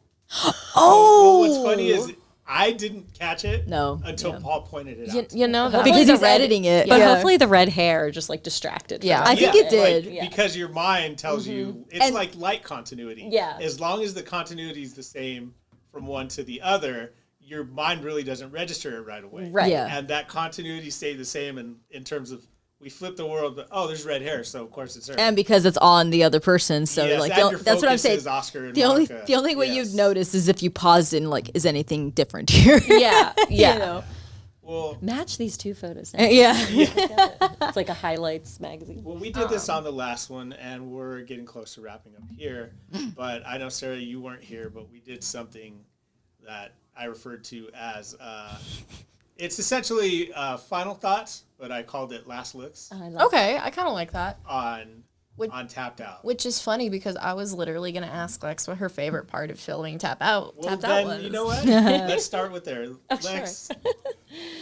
Well, what's funny is I didn't catch it yeah. until Paul pointed it out. You know that. because the he's red- editing it. But Yeah. hopefully the red hair just like distracted. Yeah. from I it. think it did. Like, because your mind tells you it's And- like light continuity. Yeah. As long as the continuity is the same from one to the other, your mind really doesn't register it right away. Right. Yeah. And that continuity stayed the same in terms of we flip the world, but there's red hair, so of course it's her. And because it's on the other person, so Yes, like and your that's what I'm focus saying. is Oscar and The only Monica. way Yes. you'd notice is if you paused and like, is anything different here? Yeah. Yeah. You know? Well, Match these two photos now. Yeah. It's like a highlights magazine. well, we did this on the last one, and we're getting close to wrapping up here. But I know, Sarah, you weren't here, but we did something that I referred to as it's essentially final thoughts, but I called it last looks I love Okay, I kind of like that. on Would- Tapped Out. Which is funny because I was literally gonna ask Lex what her favorite part of filming Tapped Out Then was. you know what? Let's start with there. Lex,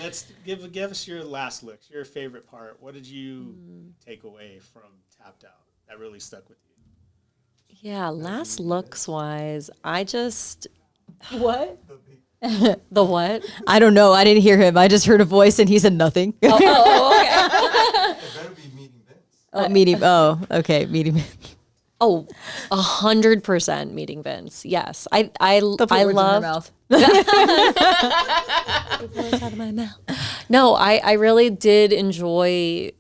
let's give us your last looks, your favorite part. What did you take away from Tapped Out that really stuck with you? Yeah, last looks wise, I just What? the what? I don't know. I didn't hear him. I just heard a voice and he said nothing. Oh, okay. It better be meeting Vince. Meeting. Oh, okay. Meeting. Oh, 100% meeting Vince. Yes, I love. Words out of my mouth. No, I really did enjoy.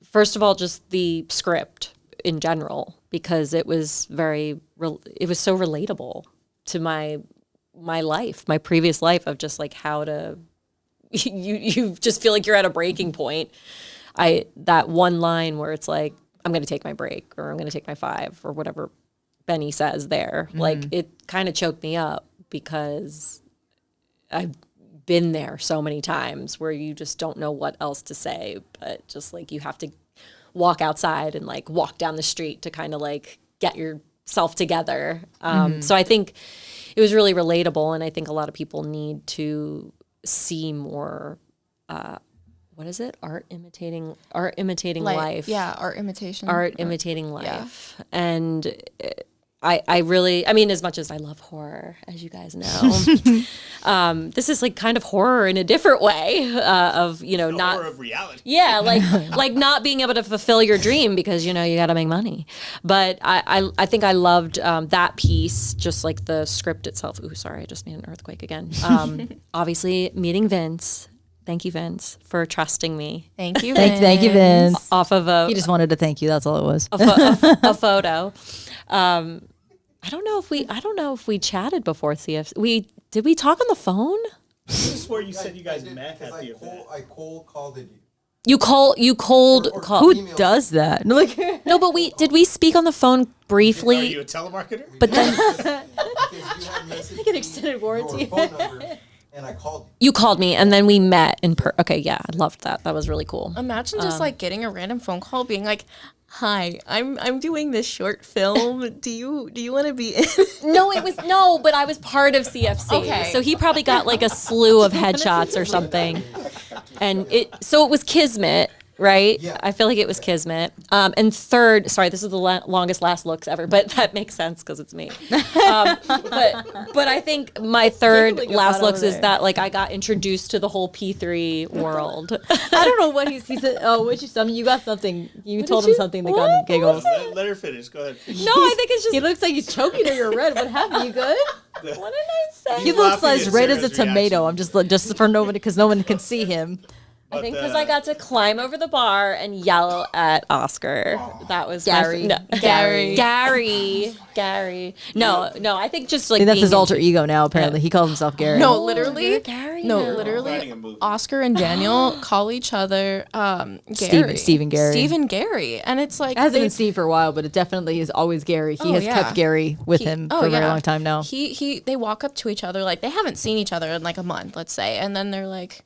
First of all, just the script in general because it was it was so relatable to my life, my previous life of just like how to. You just feel like you're at a breaking point. That one line where it's like, I'm going to take my break or I'm going to take my 5 or whatever Benny says there. Like it kind of choked me up because I've been there so many times where you just don't know what else to say, but just like you have to walk outside and like walk down the street to kind of like get yourself together. So I think it was really relatable, and I think a lot of people need to see more. What is it? Art imitating life. Yeah, art imitation. Art imitating life. And I really, I mean, as much as I love horror, as you guys know, this is like kind of horror in a different way of, not horror of reality. Yeah, like not being able to fulfill your dream because, you got to make money. But I think I loved that piece, just like the script itself. Ooh, sorry, I just made an earthquake again. Obviously, meeting Vince. Thank you, Vince, for trusting me. Thank you, Vince. Thank you, Vince. Off of He just wanted to thank you. That's all it was. a photo. I don't know if we chatted before CFC. Did we talk on the phone? I swore you said you guys met at the event. I cold called you. You cold Or call. Who email. does that? Like, No, but did we speak on the phone Are briefly? you a telemarketer? But then Because you had messaged an extended warranty. your phone number, and I called you. you called me, and then we met in Okay, yeah, I loved that. That was really cool. Imagine just like getting a random phone call, being like, "Hi, I'm doing this short film. Do you want to be in?" But I was part of CFC. Okay. So he probably got like a slew of headshots or something. And it was Kismet, right? Yeah. I feel like it was Kismet. And third, sorry, this is the longest last looks ever, but that makes sense because it's me. But I think my third last looks is that like I got introduced to the whole P3 world. I don't know what he said. Oh, what you got something. You told him something that got him giggles. Let her finish. Go ahead. No, I think it's just. He looks like he's choking or you're red. What happened? You good? What did I say? He looks laughing as at red as a Sarah's tomato. reaction. I'm just for nobody because no one can see him. I think because I got to climb over the bar and yell at Oscar. That was Gary. Gary. No, I think just like I think that's being his alter ego now. Apparently, he calls himself Gary. No, Oh, literally. you're Gary No, now. literally. Writing a movie. Oscar and Daniel call each other Stephen Gary. Stephen Gary, and it's like It hasn't they- been Steve for a while, but it definitely is always Gary. He Oh, has yeah. kept Gary with him for a very long time now. They walk up to each other like they haven't seen each other in like a month, let's say, and then they're like,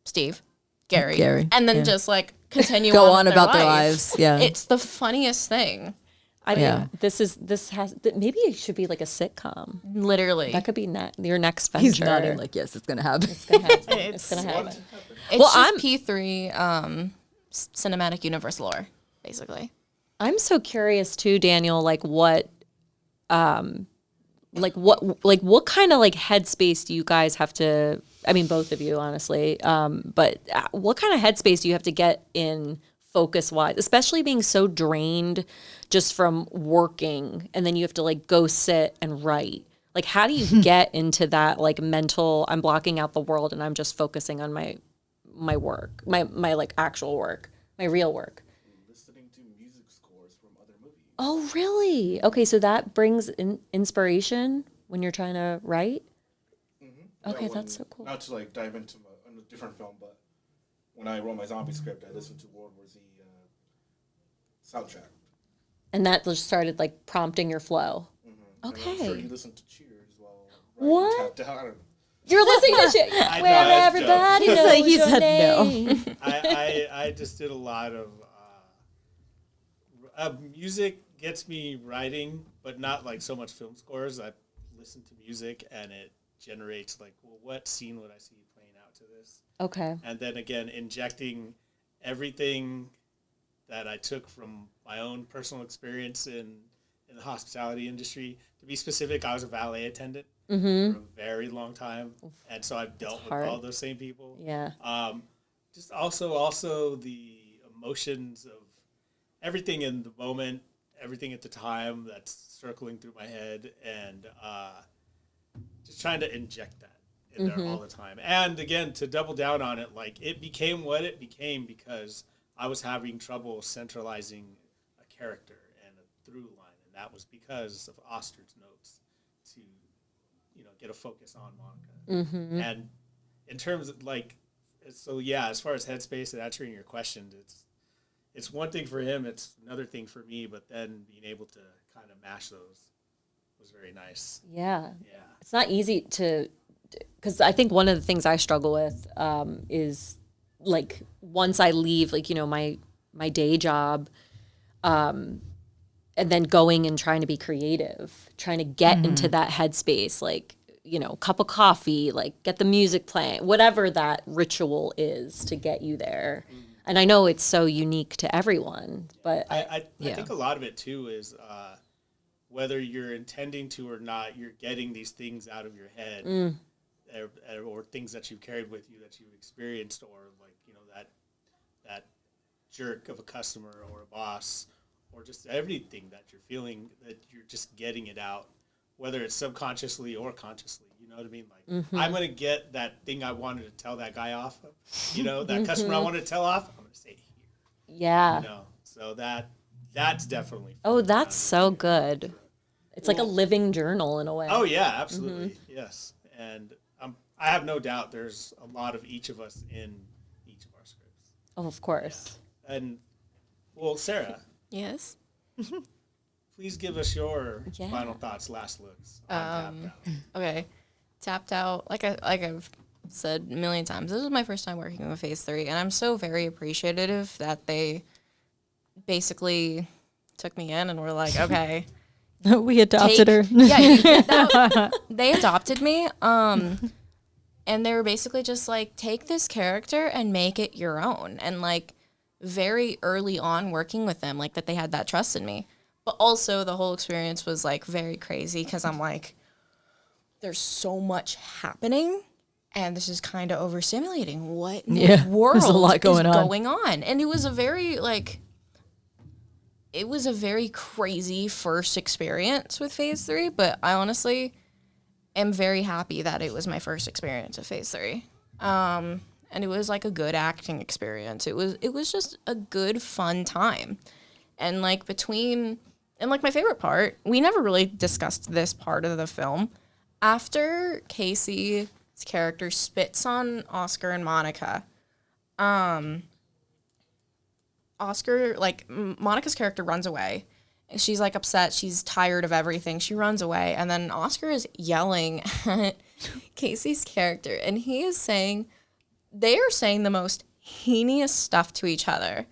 Steve, Gary, and then yeah. just like continue Go on on with about their life. lives. Yeah. It's the funniest thing, I think Yeah. maybe it should be like a sitcom. literally. That could be your next venture. He's nodding like, yes, it's gonna happen. It's gonna happen. It's gonna happen. It's Well, just I'm- P3 cinematic universe lore, basically. I'm so curious too, Daniel. Like what kind of like headspace do you guys have to? I mean, both of you, honestly. But what kind of headspace do you have to get in focus wise, especially being so drained just from working, and then you have to like go sit and write. Like, how do you get into that like mental? I'm blocking out the world and I'm just focusing on my work, my like actual work, my real work. Listening to music scores from other movies. Oh, really? Okay, so that brings inspiration when you're trying to write? Okay, Yeah, that's so cool. Not to like dive into a different film, but when I wrote my zombie script, I listened to World War Z soundtrack. And that just started like prompting your flow. And I'm sure Okay. you listened to Cheers while What? tapped out. You're listening to shit I know, where that's everybody joke. knows He your said no. name. I just did a lot of music gets me writing, but not like so much film scores. I listen to music and it generates like, well, what scene would I see playing out to this? Okay. And then again, injecting everything that I took from my own personal experience in the hospitality industry. To be specific, I was a valet attendant for a very long time, and so I've dealt with hard. all those same people. Yeah. Just also the emotions of everything in the moment, everything at the time that's circling through my head, and just trying to inject that in there all the time. And again, to double down on it, like it became what it became because I was having trouble centralizing a character and a through line, and that was because of Oster's notes to, get a focus on Monica. And in terms of like, so yeah, as far as headspace and answering your question, it's one thing for him, it's another thing for me, but then being able to kind of mash those was very nice. Yeah. Yeah. It's not easy to because I think one of the things I struggle with is like once I leave, like, you know, my day job, and then going and trying to be creative, trying to get into that headspace, like, you know, cup of coffee, like get the music playing, whatever that ritual is to get you there. And I know it's so unique to everyone, but I think a lot of it too is whether you're intending to or not, you're getting these things out of your head, or things that you've carried with you that you've experienced, or like, you know, that jerk of a customer or a boss, or just everything that you're feeling, that you're just getting it out, whether it's subconsciously or consciously. You know what I mean? Like, I'm going to get that thing I wanted to tell that guy off of, you know, that customer I wanted to tell off, I'm going to say it here. yeah. You know, so that's definitely fun. Oh, that's so good. It's like a living journal in a way. Oh, yeah, absolutely. Yes. And I have no doubt there's a lot of each of us in each of our scripts. Oh, of course. And, well, Sarah, Yes. please give us your final thoughts, last looks on Tapped Out. Okay. Tapped Out, like I've said a million times, this was my first time working with Phase 3, and I'm so very appreciative that they basically took me in and were like, okay. We adopted her. They adopted me, and they were basically just like, take this character and make it your own. And like very early on working with them, like that they had that trust in me. But also the whole experience was like very crazy because I'm like, there's so much happening and this is kind of overstimulating. What in the world there's a lot going on? And it was a very crazy first experience with Phase 3, but I honestly am very happy that it was my first experience with Phase 3. And it was like a good acting experience. It was just a good, fun time. And like my favorite part, we never really discussed this part of the film. After Casey's character spits on Oscar and Monica, Monica's character runs away. She's like upset. She's tired of everything. She runs away. And then Oscar is yelling at Casey's character. And they are saying the most heinous stuff to each other.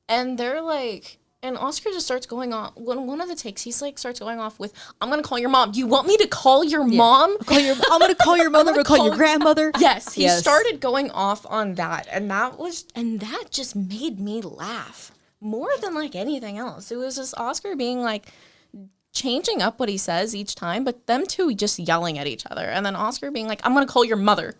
And they're like, and Oscar just starts going on. One of the takes, he's like, starts going off with, I'm going to call your mom. Do you want me to call your mom? I'm going to call your mother. I'm going to call your grandmother. Yes, he started going off on that. And that just made me laugh more than like anything else. It was just Oscar being like, changing up what he says each time, but them two just yelling at each other. And then Oscar being like, I'm going to call your mother.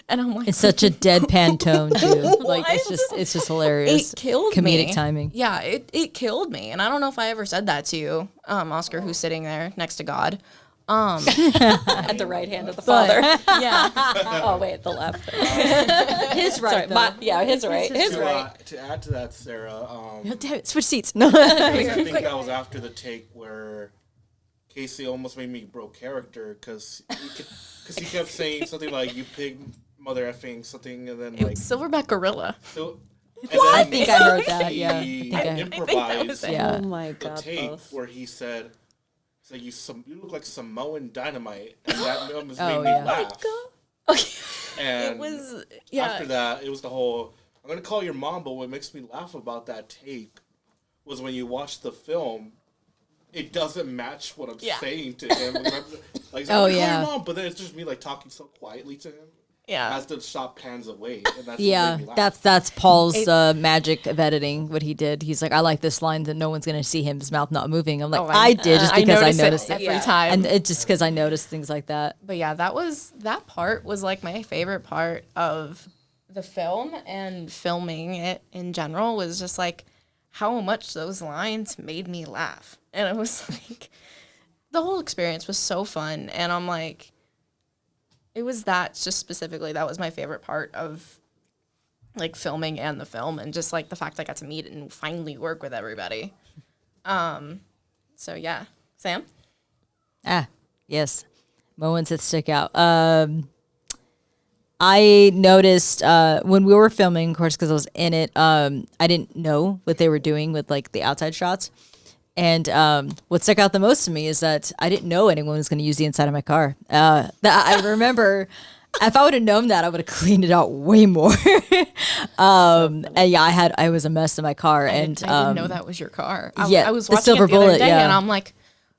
And I'm like, it's such a deadpan tone too. Like it's just hilarious. It killed comedic me. Timing. Yeah, it killed me. And I don't know if I ever said that to you, Oscar, who's sitting there next to God. At the right hand of the Father. Yeah. Oh, wait, the left. His right. His right. His right. To add to that, Sarah, Damn it, switch seats. No. I think that was after the take where Casey almost made me broke character because he kept saying something like, you pig mother effing something, and then like Silverback Gorilla. So, I think I heard that. Yeah, improvised. Oh my the God. tape where he said, "So you look like Samoan Dynamite," and that almost made me laugh. And It was after that, it was the whole, I'm gonna call your mom, but what makes me laugh about that take was when you watch the film, it doesn't match what I'm saying to him. Like, call your mom, but then it's just me like talking so quietly to him. Yeah. As the shot pans away. And that's what made me laugh. that's Paul's magic of editing. What he did, he's like, I like this line that no one's gonna see his mouth not moving. I'm like, I did just because I noticed it every time, and it just because I noticed things like that. But yeah, that part was like my favorite part of the film, and filming it in general was just like how much those lines made me laugh. And it was like, the whole experience was so fun. And I'm like, it was that just specifically, that was my favorite part of like filming and the film, and just like the fact I got to meet and finally work with everybody. So yeah. Sam? Yes. Moments that stick out. I noticed when we were filming, of course, because I was in it, I didn't know what they were doing with like the outside shots. And what stuck out the most to me is that I didn't know anyone was going to use the inside of my car. I remember if I would have known that, I would have cleaned it out way more. And yeah, I was a mess in my car, and I didn't know that was your car. yeah, I was the watching Silver it the other Bullet, day, yeah. and I'm like,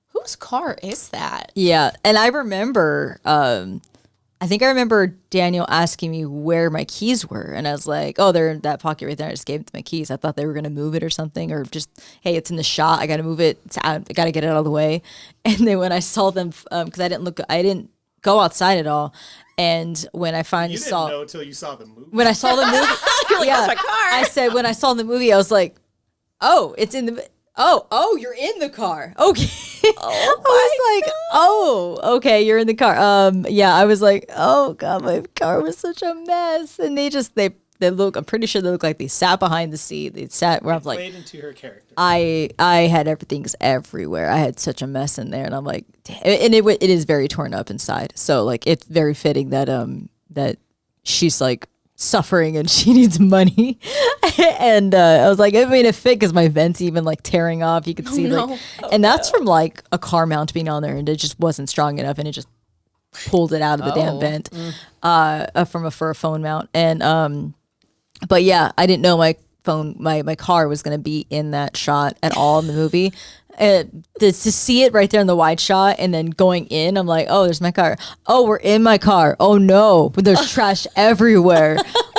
whose car is that? Yeah, and I remember, I think I remember Daniel asking me where my keys were, and I was like, "Oh, they're in that pocket right there." I just gave him my keys. I thought they were gonna move it or something, or just, "Hey, it's in the shot. I gotta move it. I gotta get it out of the way." And then when I saw them, because I didn't go outside at all, and when I finally You didn't saw, know until you saw the movie. when I saw the movie, yeah, my car. I said when I saw the movie, I was like, "Oh, it's in the." Oh, you're in the car. Okay. I was like, oh, okay, you're in the car. Yeah, I was like, oh god, my car was such a mess. And they look, I'm pretty sure they look like they sat behind the seat. They sat where I'm like, played into her character. I had everything's everywhere. I had such a mess in there, and I'm like, damn. And it is very torn up inside. So like, it's very fitting that that she's like suffering and she needs money. And I was like, it made it fit because my vent's even like tearing off. You could see like, and that's from like a car mount being on there, and it just wasn't strong enough, and it just pulled it out of the damn vent for a phone mount. And but yeah, I didn't know my car was gonna be in that shot at all in the movie. To see it right there in the wide shot and then going in, I'm like, oh, there's my car. Oh, we're in my car. Oh no, there's trash everywhere.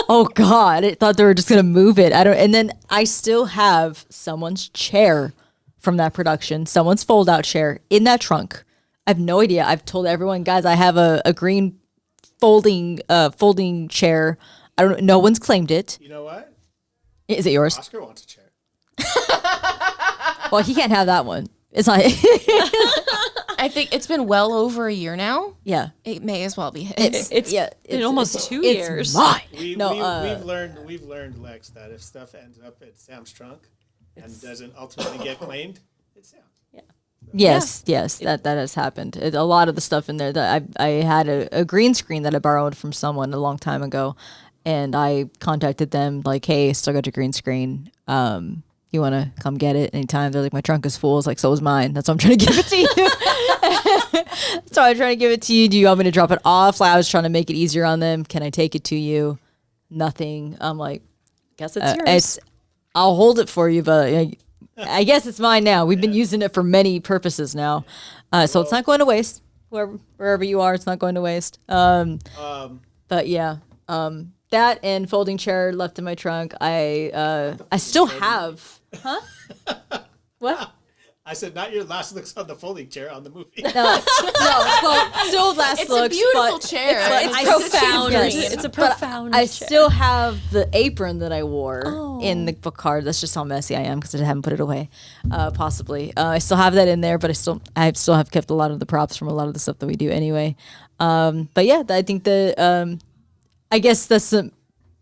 Oh god, I thought they were just gonna move it. And then I still have someone's chair from that production, someone's fold out chair in that trunk. I have no idea. I've told everyone, guys, I have a green folding chair. I don't. No one's claimed it. You know what? Is it yours? Oscar wants a chair. Well, he can't have that one. It's not. I think it's been well over a year now. Yeah. It may as well be his. It's Yeah, been almost 2 it's years. mine. We've learned, Lex, that if stuff ends up at Sam's trunk and doesn't ultimately get claimed, it's Sam. Yes, that has happened. A lot of the stuff in there that I had a green screen that I borrowed from someone a long time ago, and I contacted them like, "Hey, still got your green screen. You want to come get it anytime?" They're like, "My trunk is full." I was like, "So is mine. That's why I'm trying to give it to you." So I'm trying to give it to you. Do you want me to drop it off? Like, I was trying to make it easier on them. Can I take it to you? Nothing. I'm like, Guess it's yours. I'll hold it for you, but I guess it's mine now. We've been using it for many purposes now, so it's not going to waste. Wherever you are, it's not going to waste. But yeah, that and folding chair left in my trunk. I still have. Huh? What? I said, not your last looks on the folding chair on the movie. No. Well, still last It's looks. a beautiful but chair. It's profound. Yes. It's a But profound I chair. still have the apron that I wore in the book card. That's just how messy I am because I haven't put it away. Possibly, I still have that in there, but I still have kept a lot of the props from a lot of the stuff that we do anyway. But yeah, I think I guess that's the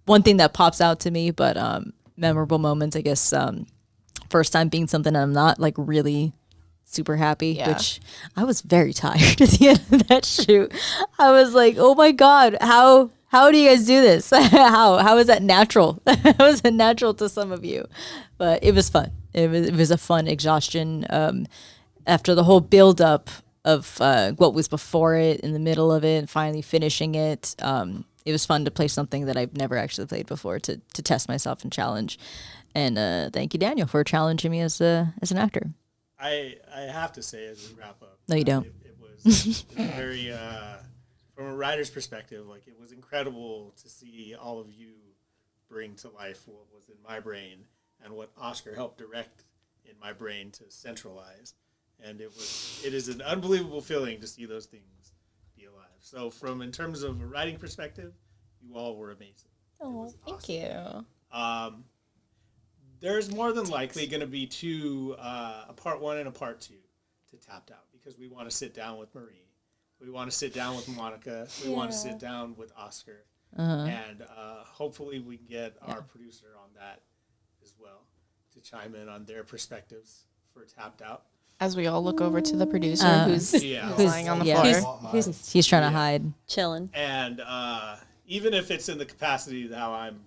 one thing that pops out to me. But memorable moments, I guess. First time being something I'm not like really super happy, Yeah. which I was very tired at the end of that shoot. I was like, oh my god, how do you guys do this? how is that natural? How is it natural to some of you? But it was fun. It was a fun exhaustion after the whole build up of what was before it, in the middle of it, and finally finishing it. It was fun to play something that I've never actually played before, to test myself and challenge. And thank you, Daniel, for challenging me as an actor. I have to say, as we wrap up. No, you don't. It was very, from a writer's perspective, like it was incredible to see all of you bring to life what was in my brain and what Oscar helped direct in my brain to centralize. And it is an unbelievable feeling to see those things be alive. So in terms of a writing perspective, you all were amazing. Oh, thank you. There's more than likely going to be a part one and a part two to Tapped Out, because we want to sit down with Marie. We want to sit down with Monica. We want to sit down with Oscar. And hopefully we can get our producer on that as well to chime in on their perspectives for Tapped Out. As we all look over to the producer who's lying on the floor. He's trying to hide. Chilling. And even if it's in the capacity of how I'm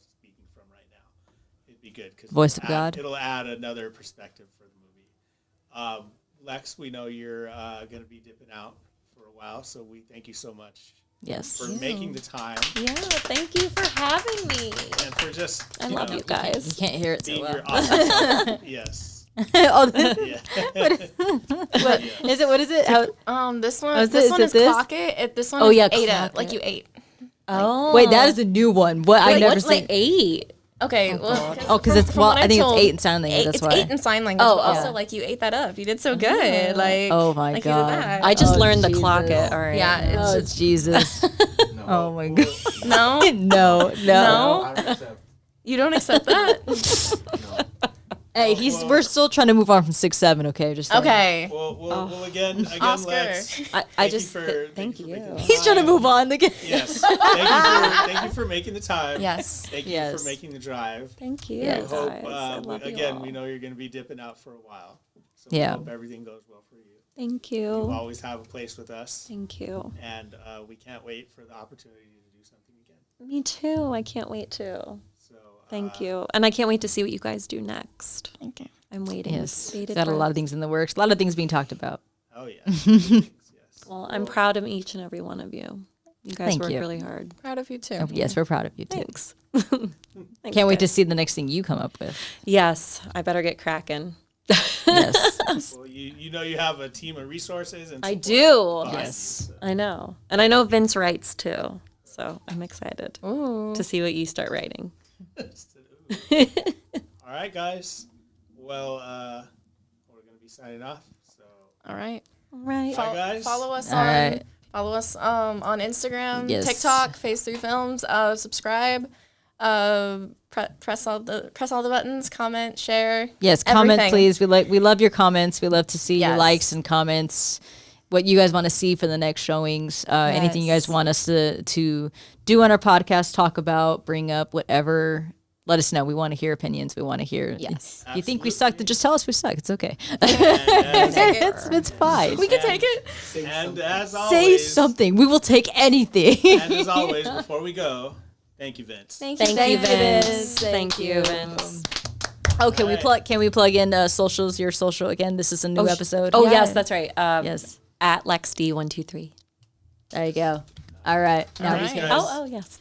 speaking from right now, it'd be good, because Voice of God. It'll add another perspective for the movie. Lex, we know you're going to be dipping out for a while, so we thank you so much Yes. for making the time Yeah, thank you for having me. and for just I love you guys. You can't hear it so being well. your awesome self. Yes. Oh, Yeah. what is it? What is it? How, This Oh, one, is it- this is one it is this? clock it. This one Oh, is yeah, ate clock it, like it. you ate. Oh. wait, that is a new one. What I Wait, never what's seen. like 8? Okay, well, Oh, because it's well, I think it's 8 in sign language. That's It's why. 8 in sign language. Oh, but also yeah. like you ate that up. You did so good. Like Oh my like God. You did that. I just Oh, learned the Jesus. clock it. All right. yeah. It's Oh just, Jesus! No. Oh my God! no, No, no. No. I don't accept. you don't accept that. No. Hey, we're still trying to move on from 6-7. Okay, just saying. Okay. Well, again, Oscar. Lex. I just thank thank you. you. He's trying to move on again. Yes. Thank you for making the time. Yes. Thank you Yes. for making the drive. Thank you. Yes. We hope, Guys. I love you again, all. we know you're going to be dipping out for a while. So Yeah. we hope everything goes well for you. Thank You you. always have a place with us, Thank you. and we can't wait for the opportunity to do something again. Me too. I can't wait to. So Thank you. And I can't wait to see what you guys do next. Thank you. I'm waiting. Yes, with bated got a lot breath. of things in the works. A lot of things being talked about. Oh yeah. Yes. Well, I'm proud of each and every one of you. You guys Thank work you. really hard. Proud of you too. Oh, yes, we're proud of you too. Thanks. Can't wait to see the next thing you come up with. Yes, I better get cracking. Yes. Well, you know you have a team of resources and I support do. behind you, Yes. so. I know. And I know Vince writes too. So I'm excited Ooh. to see what you start writing. All right, guys. Well, we're gonna be signing off. So All right. All right. bye, guys. Follow us All on right. on Instagram, Yes. TikTok, Phase 3 Films. Subscribe. Press all the buttons. Comment. Share. Yes, comment everything. please. We love your comments. We love to see your Yes. likes and comments. What you guys want to see for the next showings? Anything you guys Yes. want us to do on our podcast, talk about, bring up, whatever. Let us know. We want to hear opinions. We want to hear. Yes. If you think we suck, then just tell us we suck. It's okay. And, it's fine. We can take it. and as always, Say something. We will take anything. And as always, before we go, thank you, Vince. Thank you, Vince. Thank you, Vince. Oh, can Alright. we plug in socials? Your social again. This is a new episode. Oh, Yeah. yes, that's right. Yes. At LexD123. There you go. All right. Now All we right. can. Oh, yes.